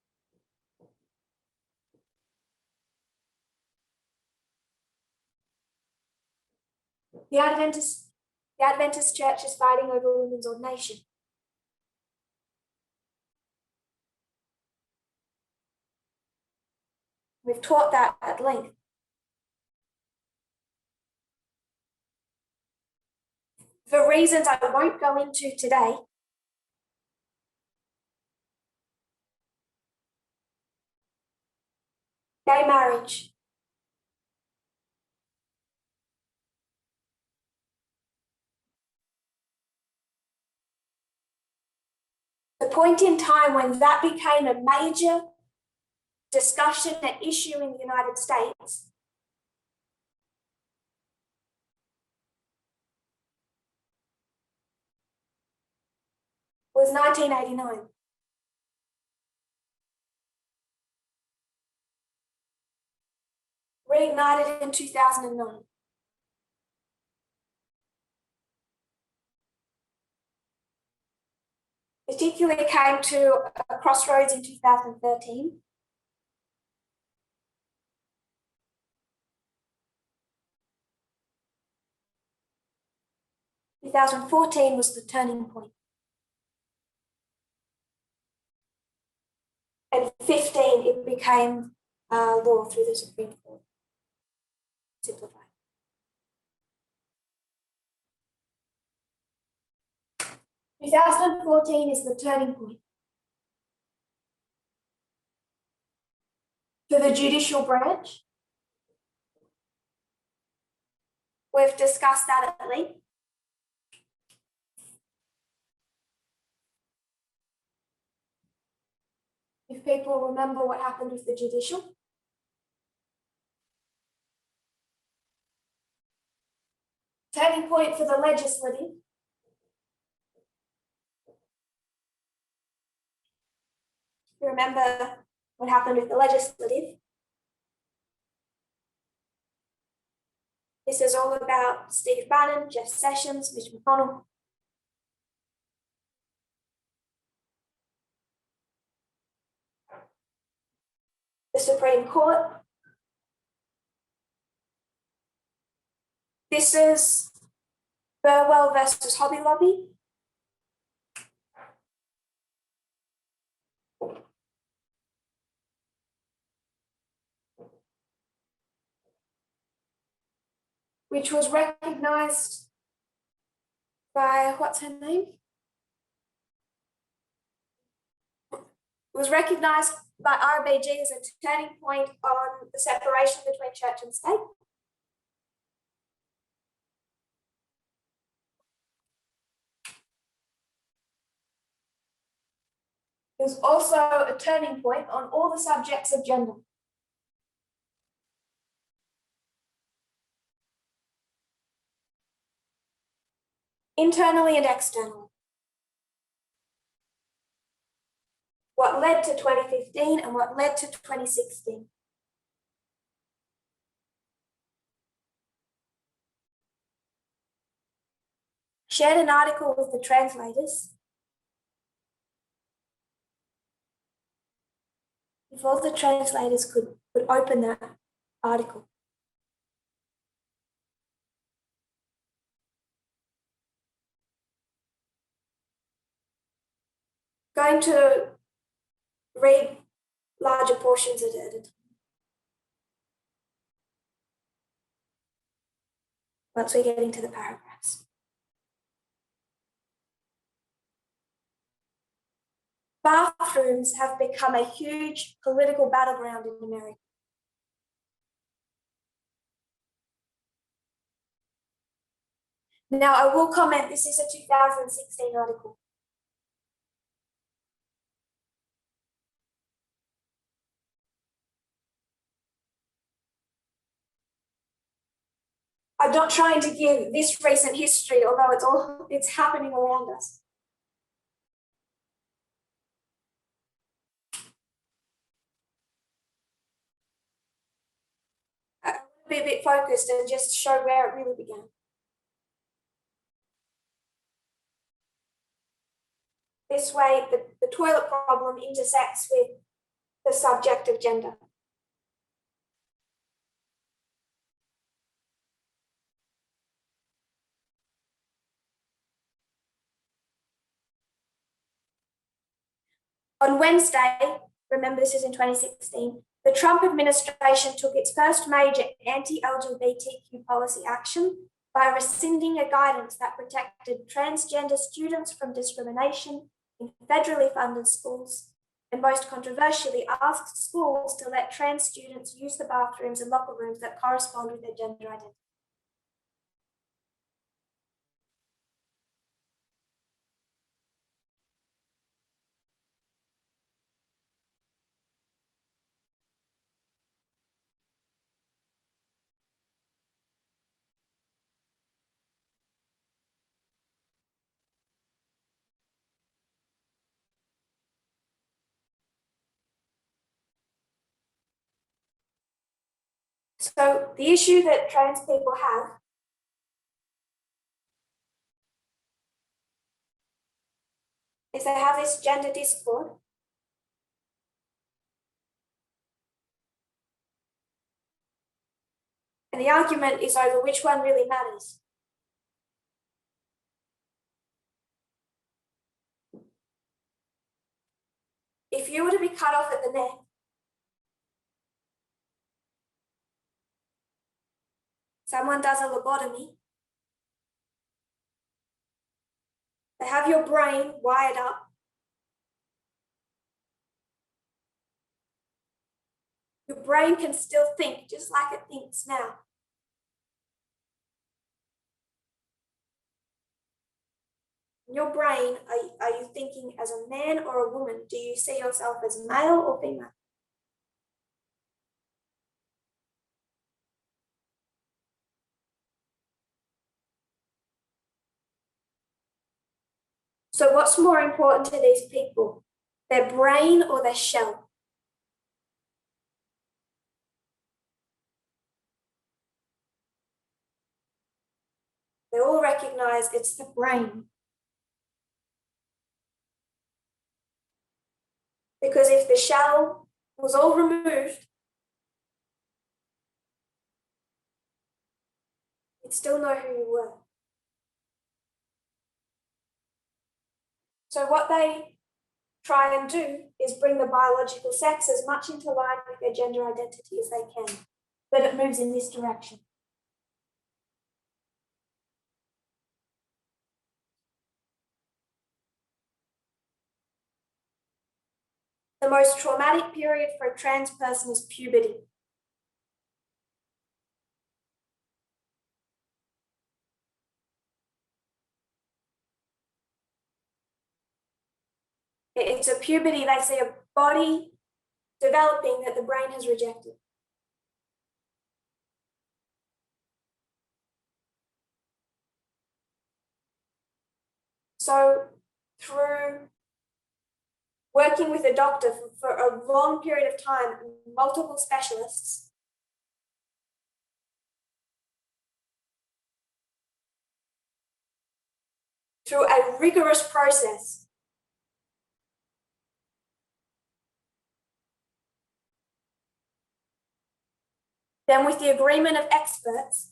Speaker 1: the Adventist Church is fighting over women's ordination. We've taught that at length. For reasons I won't go into today, gay marriage. The point in time when that became a major discussion and issue in the United States was 1989. Reignited in 2009. Particularly came to a crossroads in 2013. In 2014 was the turning point. And 15, it became law through the Supreme Court. Simplified. 2014 is the turning point for the judicial branch. We've discussed that at length. If people remember what happened with the judicial. Turning point for the legislative. You remember what happened with the legislative. This is all about Steve Bannon, Jeff Sessions, Mitch McConnell. The Supreme Court. This is Burwell versus Hobby Lobby. Which was recognized by, what's her name? Was recognized by RBG as a turning point on the separation between church and state. It was also a turning point on all the subjects of gender. Internally and externally. What led to 2015 and what led to 2016. Shared an article with the translators. If all the translators could open that article. Going to read larger portions of it. once we get into the paragraphs. Bathrooms have become a huge political battleground in America. Now, I will comment, this is a 2016 article. I'm not trying to give this recent history, although it's happening around us. I want to be a bit focused and just show where it really began. This way, the toilet problem intersects with the subject of gender. On Wednesday, remember this is in 2016, the Trump administration took its first major anti-LGBTQ policy action by rescinding a guidance that protected transgender students from discrimination in federally funded schools, and most controversially asked schools to let trans students use the bathrooms and locker rooms that correspond with their gender identity. So the issue that trans people have is they have this gender discord. And the argument is over which one really matters. If you were to be cut off at the neck, someone does a lobotomy, they have your brain wired up, your brain can still think just like it thinks now. In your brain, are you thinking as a man or a woman? Do you see yourself as male or female? So what's more important to these people, their brain or their shell? They all recognize it's the brain. Because if the shell was all removed, you'd still know who you were. So what they try and do is bring the biological sex as much into line with their gender identity as they can, but it moves in this direction. The most traumatic period for a trans person is puberty. It's a puberty, they see a body developing that the brain has rejected. So through working with a doctor for a long period of time, multiple specialists, through a rigorous process, then with the agreement of experts,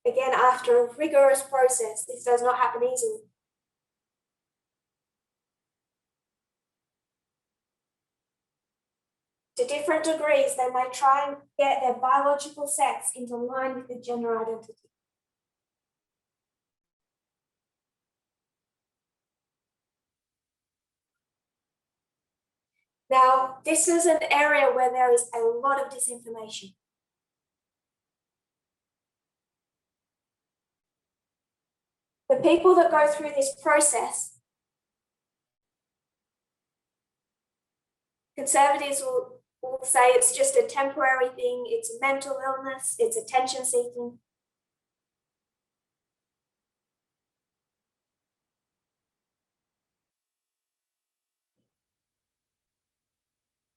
Speaker 1: again, after a rigorous process, this does not happen easily. To different degrees, they may try and get their biological sex into line with their gender identity. Now, this is an area where there is a lot of disinformation. The people that go through this process, conservatives will say it's just a temporary thing, it's a mental illness, it's attention seeking.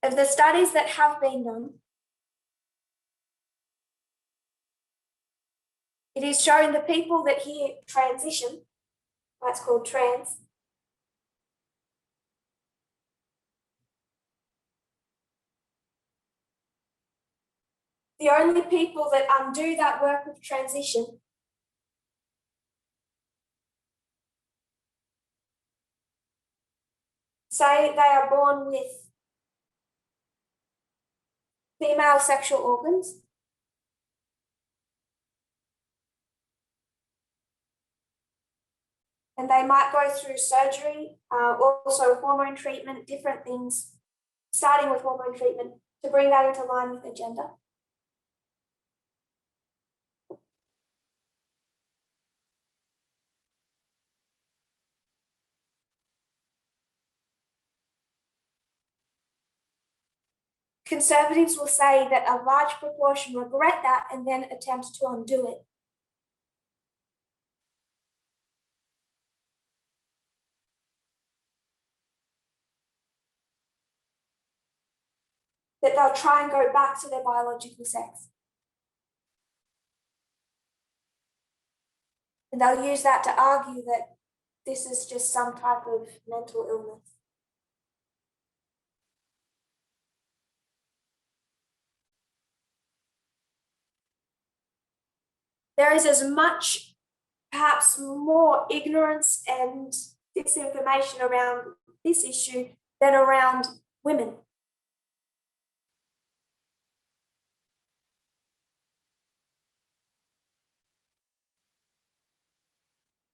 Speaker 1: Of the studies that have been done, it is showing the people that hear transition, that's called trans, the only people that undo that work of transition say they are born with female sexual organs, and they might go through surgery, also hormone treatment, different things, starting with hormone treatment to bring that into line with their gender. Conservatives will say that a large proportion regret that and then attempt to undo it. That they'll try and go back to their biological sex. And they'll use that to argue that this is just some type of mental illness. There is as much, perhaps more ignorance and disinformation around this issue than around women.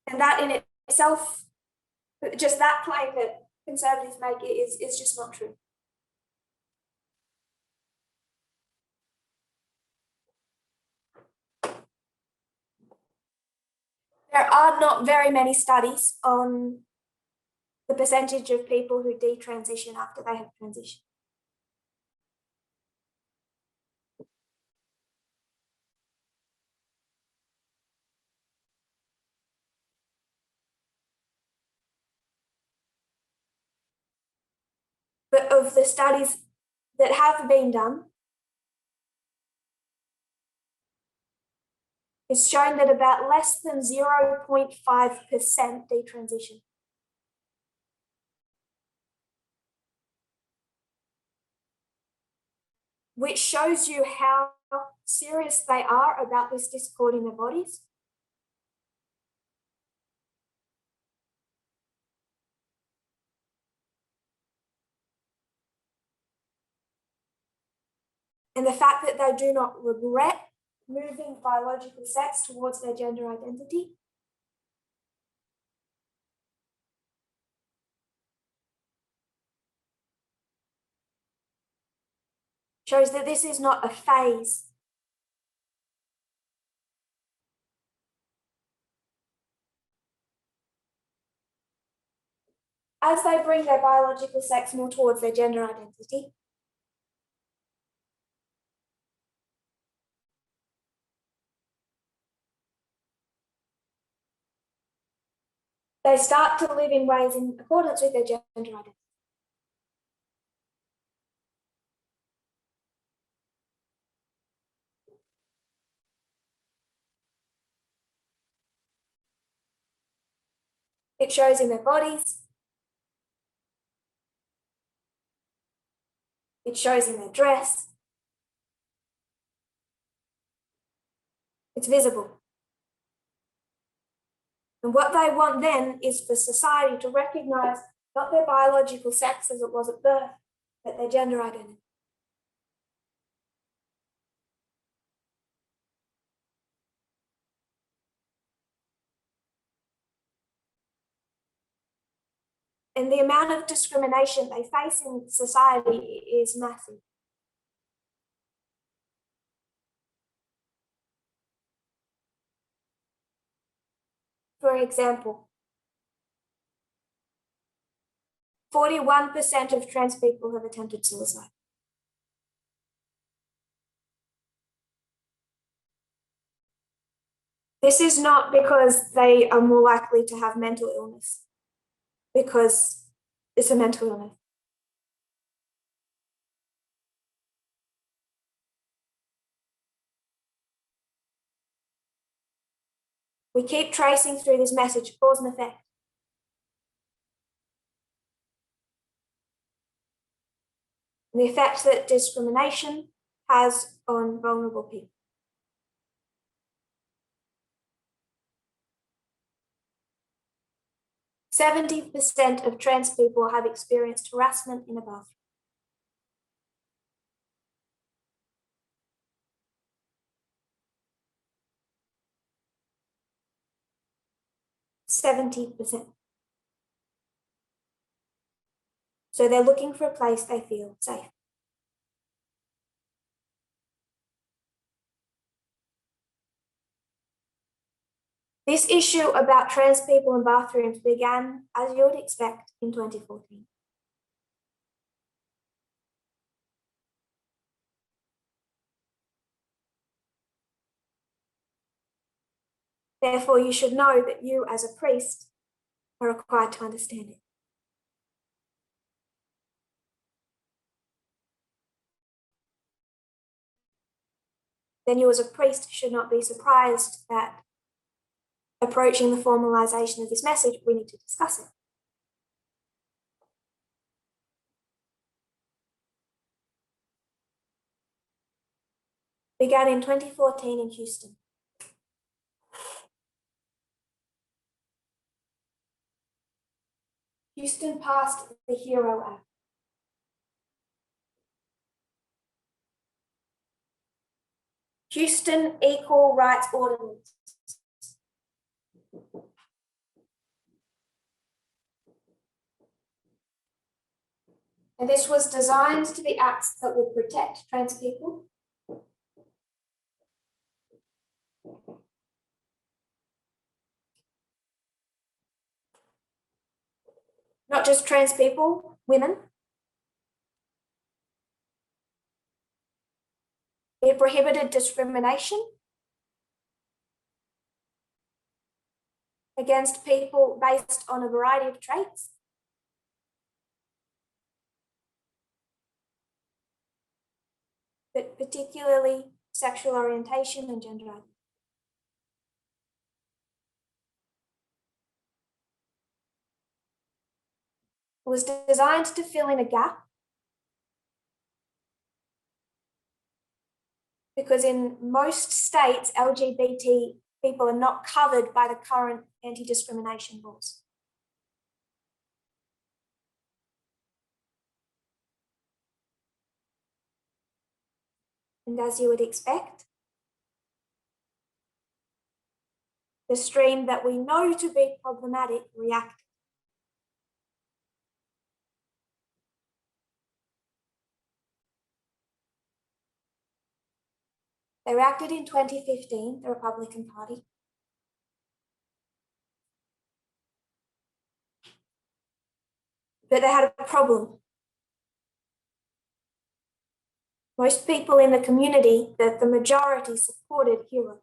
Speaker 1: And that in itself, just that claim that conservatives make is just not true. There are not very many studies on the percentage of people who detransition after they have transitioned. But of the studies that have been done, it's shown that about less than 0.5% detransition. Which shows you how serious they are about this discord in their bodies. And the fact that they do not regret moving biological sex towards their gender identity. Shows that this is not a phase. As they bring their biological sex more towards their gender identity, they start to live in ways in accordance with their gender identity. It shows in their bodies. It shows in their dress. It's visible. And what they want then is for society to recognize not their biological sex as it was at birth, but their gender identity. And the amount of discrimination they face in society is massive. For example, 41% of trans people have attempted suicide. This is not because they are more likely to have mental illness, because it's a mental illness. We keep tracing through this message, cause and effect. And the effect that discrimination has on vulnerable people. %70 of trans people have experienced harassment in a bathroom. %70%. So they're looking for a place they feel safe. This issue about trans people in bathrooms began, as you would expect, in 2014. Therefore, you should know that you, as a priest, are required to understand it. Then you, as a priest, should not be surprised that approaching the formalization of this message, we need to discuss it. Began in 2014 in Houston. Houston passed the HERO Act. Houston Equal Rights Ordinance. And this was designed to be acts that would protect trans people, not just trans people, women. It prohibited discrimination against people based on a variety of traits. But particularly sexual orientation and gender identity. It was designed to fill in a gap because in most states, LGBT people are not covered by the current anti-discrimination laws. And as you would expect, the stream that we know to be problematic reacted. They reacted in 2015, the Republican Party. But they had a problem. Most people in the community, the majority, supported HERO.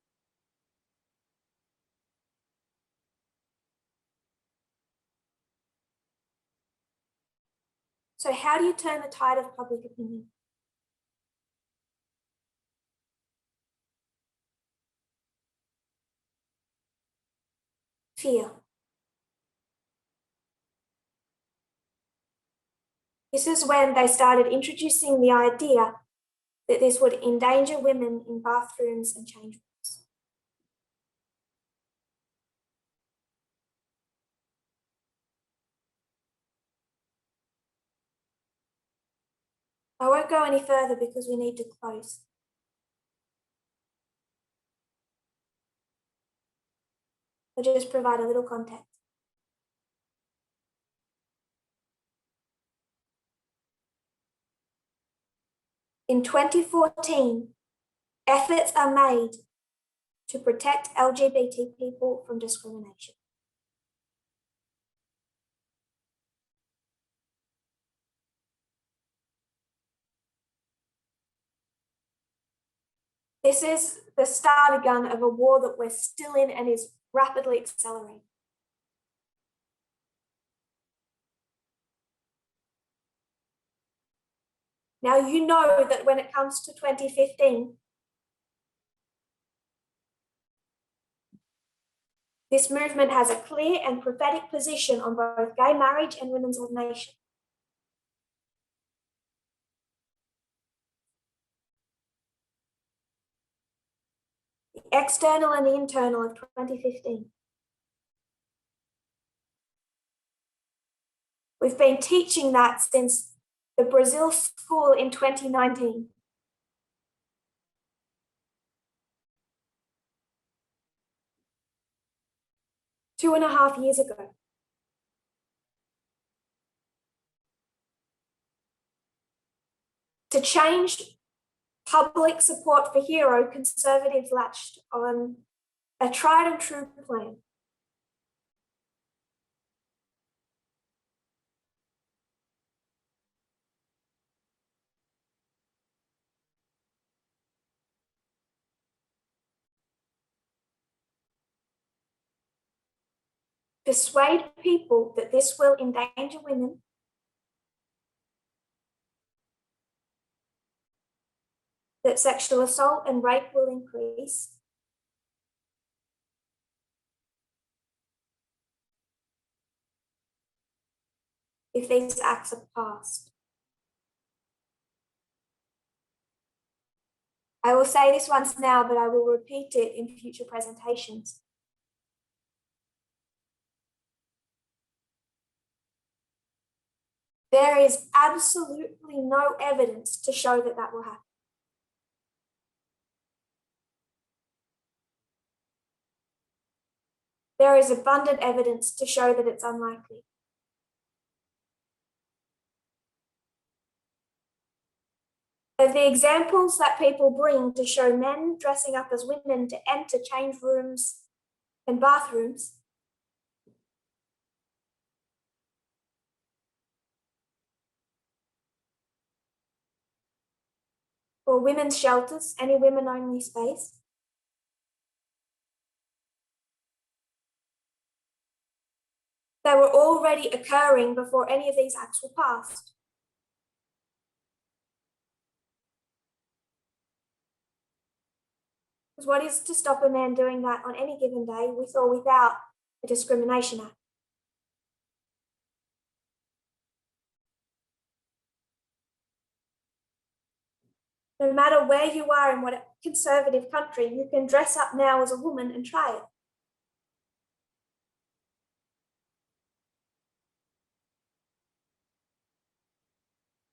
Speaker 1: So how do you turn the tide of public opinion? Fear. This is when they started introducing the idea that this would endanger women in bathrooms and change rooms. I won't go any further because we need to close. I'll just provide a little context. In 2014, efforts are made to protect LGBT people from discrimination. This is the starter gun of a war that we're still in and is rapidly accelerating. Now, you know that when it comes to 2015, this movement has a clear and prophetic position on both gay marriage and women's ordination. The external and the internal of 2015. We've been teaching that since the Brazil school in 2019. Two and a half years ago. To change public support for Hero, conservatives latched on a tried and true plan. Persuade people that this will endanger women, that sexual assault and rape will increase, if these acts are passed. I will say this once now, but I will repeat it in future presentations. There is absolutely no evidence to show that that will happen. There is abundant evidence to show that it's unlikely. Of the examples that people bring to show men dressing up as women to enter change rooms and bathrooms, or women's shelters, any women-only space, they were already occurring before any of these acts were passed. Because what is to stop a man doing that on any given day, with or without a discrimination act? No matter where you are in what conservative country, you can dress up now as a woman and try it.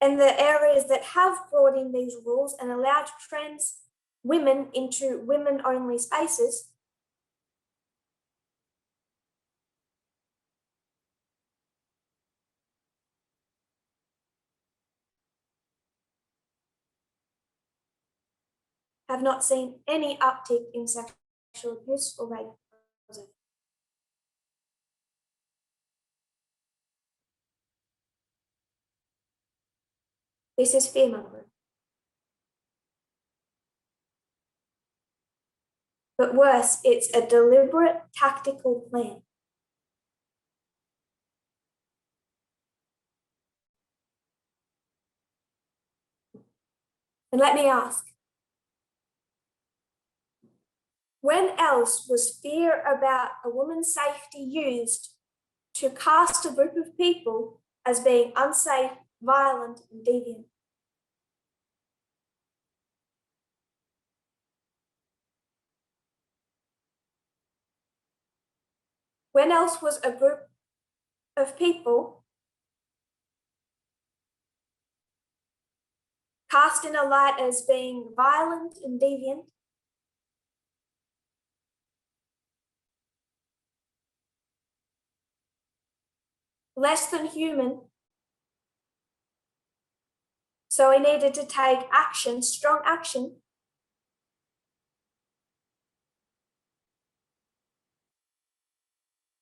Speaker 1: And the areas that have brought in these rules and allowed trans women into women-only spaces have not seen any uptick in sexual abuse or rape. This is fear-mongering. But worse, it's a deliberate tactical plan. And let me ask, when else was fear about a woman's safety used to cast a group of people as being unsafe, violent, and deviant? When else was a group of people cast in a light as being violent and deviant, less than human, So we needed to take action, strong action.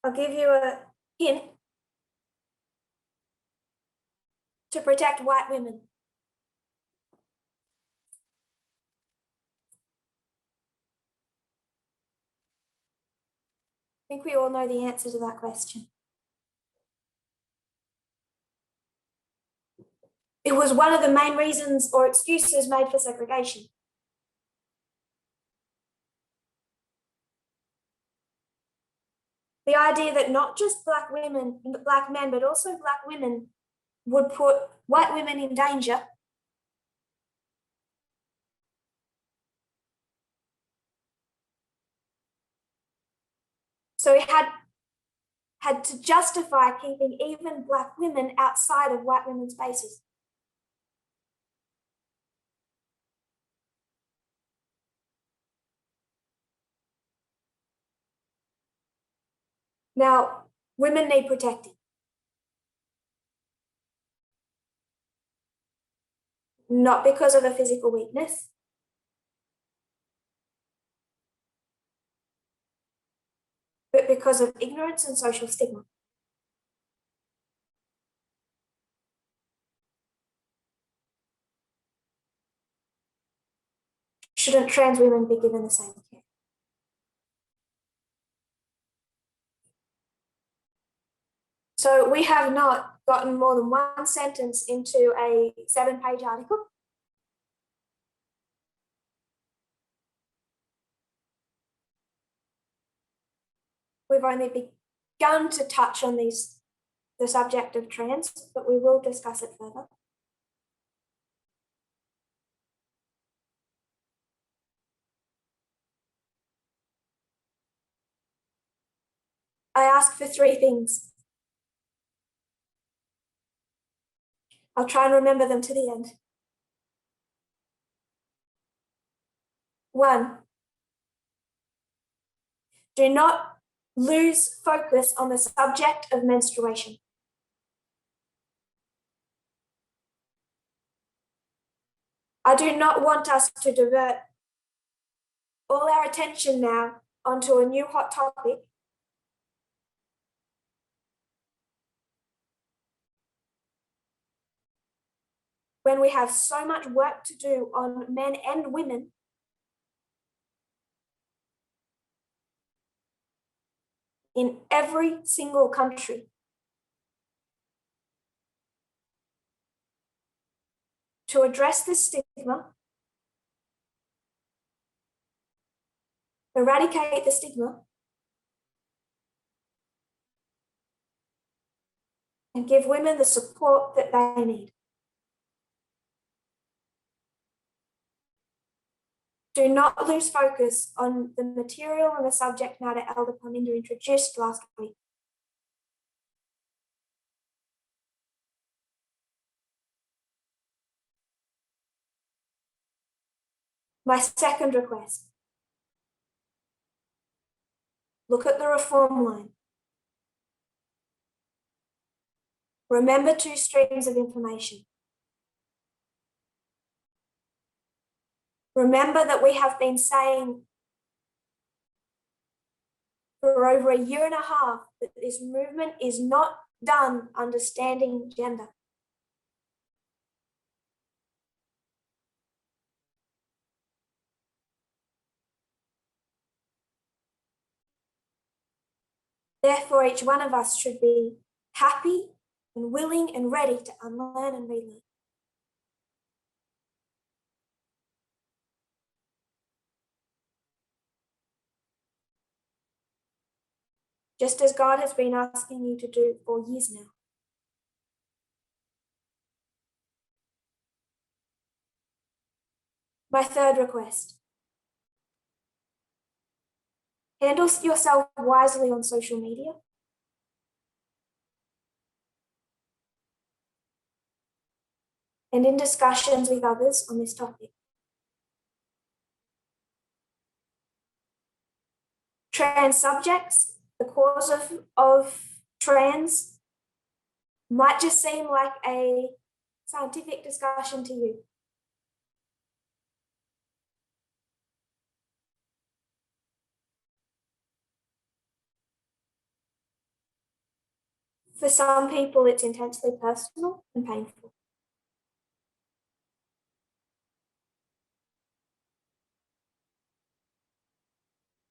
Speaker 1: I'll give you a hint. To protect white women. I think we all know the answer to that question. It was one of the main reasons or excuses made for segregation. The idea that not just black women, black men, but also black women would put white women in danger. So he had to justify keeping even black women outside of white women's spaces. Now, women need protecting. Not because of a physical weakness, but because of ignorance and social stigma. Shouldn't trans women be given the same care? So we have not gotten more than one sentence into a 7-page article. We've only begun to touch on the subject of trans, but we will discuss it further. I ask for 3 things. I'll try and remember them to the end. 1, do not lose focus on the subject of menstruation. I do not want us to divert all our attention now onto a new hot topic when we have so much work to do on men and women in every single country. To address this stigma, eradicate the stigma, and give women the support that they need. Do not lose focus on the material and the subject matter Elder Parminder introduced last week. My second request, look at the reform line. Remember 2 streams of information. Remember that we have been saying for over 1.5 years that this movement is not done understanding gender. Therefore, each one of us should be happy and willing and ready to unlearn and relearn. Just as God has been asking you to do for years now. My third request, handle yourself wisely on social media. And in discussions with others on this topic. Trans subjects, the cause of trans might just seem like a scientific discussion to you? For some people, it's intensely personal and painful.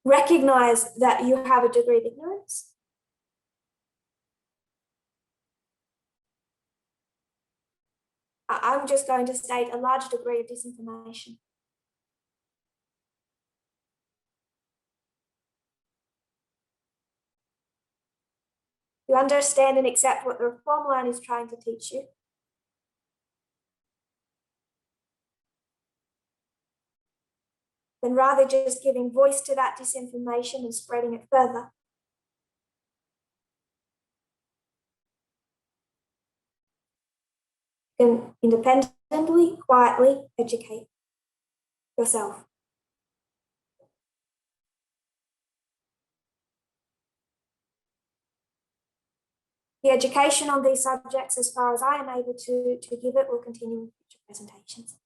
Speaker 1: Recognize that you have a degree of ignorance. I'm just going to state a large degree of disinformation. You understand and accept what the reform line is trying to teach you. Then rather just giving voice to that disinformation and spreading it further, you can independently, quietly educate yourself. The education on these subjects, as far as I am able to give it, will continue in future presentations.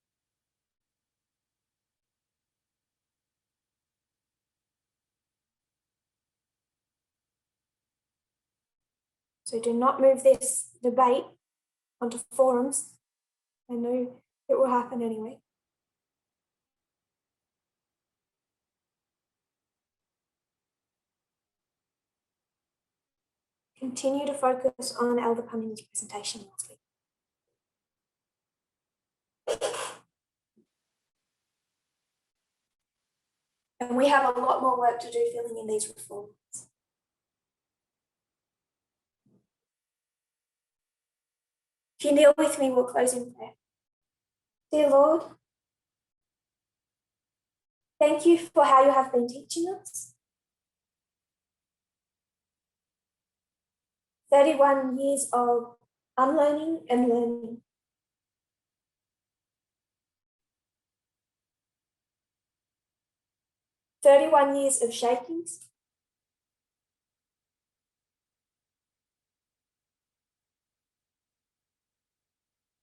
Speaker 1: So do not move this debate onto forums. I know it will happen anyway. Continue to focus on Elder Cummings' presentation last week. And we have a lot more work to do filling in these reforms. If you kneel with me, we'll close in prayer. Dear Lord, thank you for how you have been teaching us. 31 years of unlearning and learning. "31 years of shakings.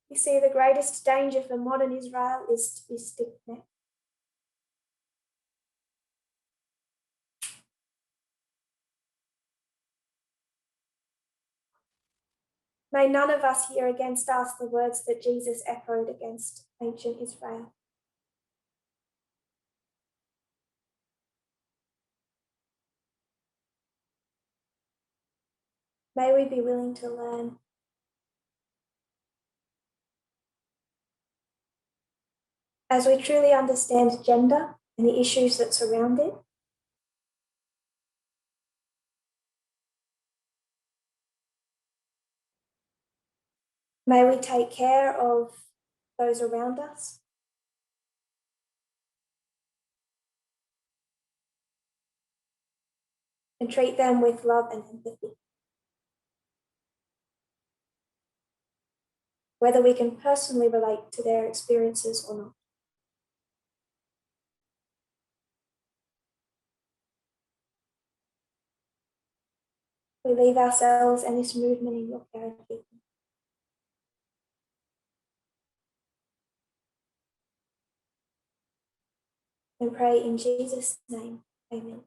Speaker 1: You see, the greatest danger for modern Israel is to be stiff-necked. May none of us hear against us the words that Jesus echoed against ancient Israel. May we be willing to learn. As we truly understand gender and the issues that surround it, may we take care of those around us. And treat them with love and empathy. Whether we can personally relate to their experiences or not. We leave ourselves and this movement in your care and keeping. And pray in Jesus' name, amen.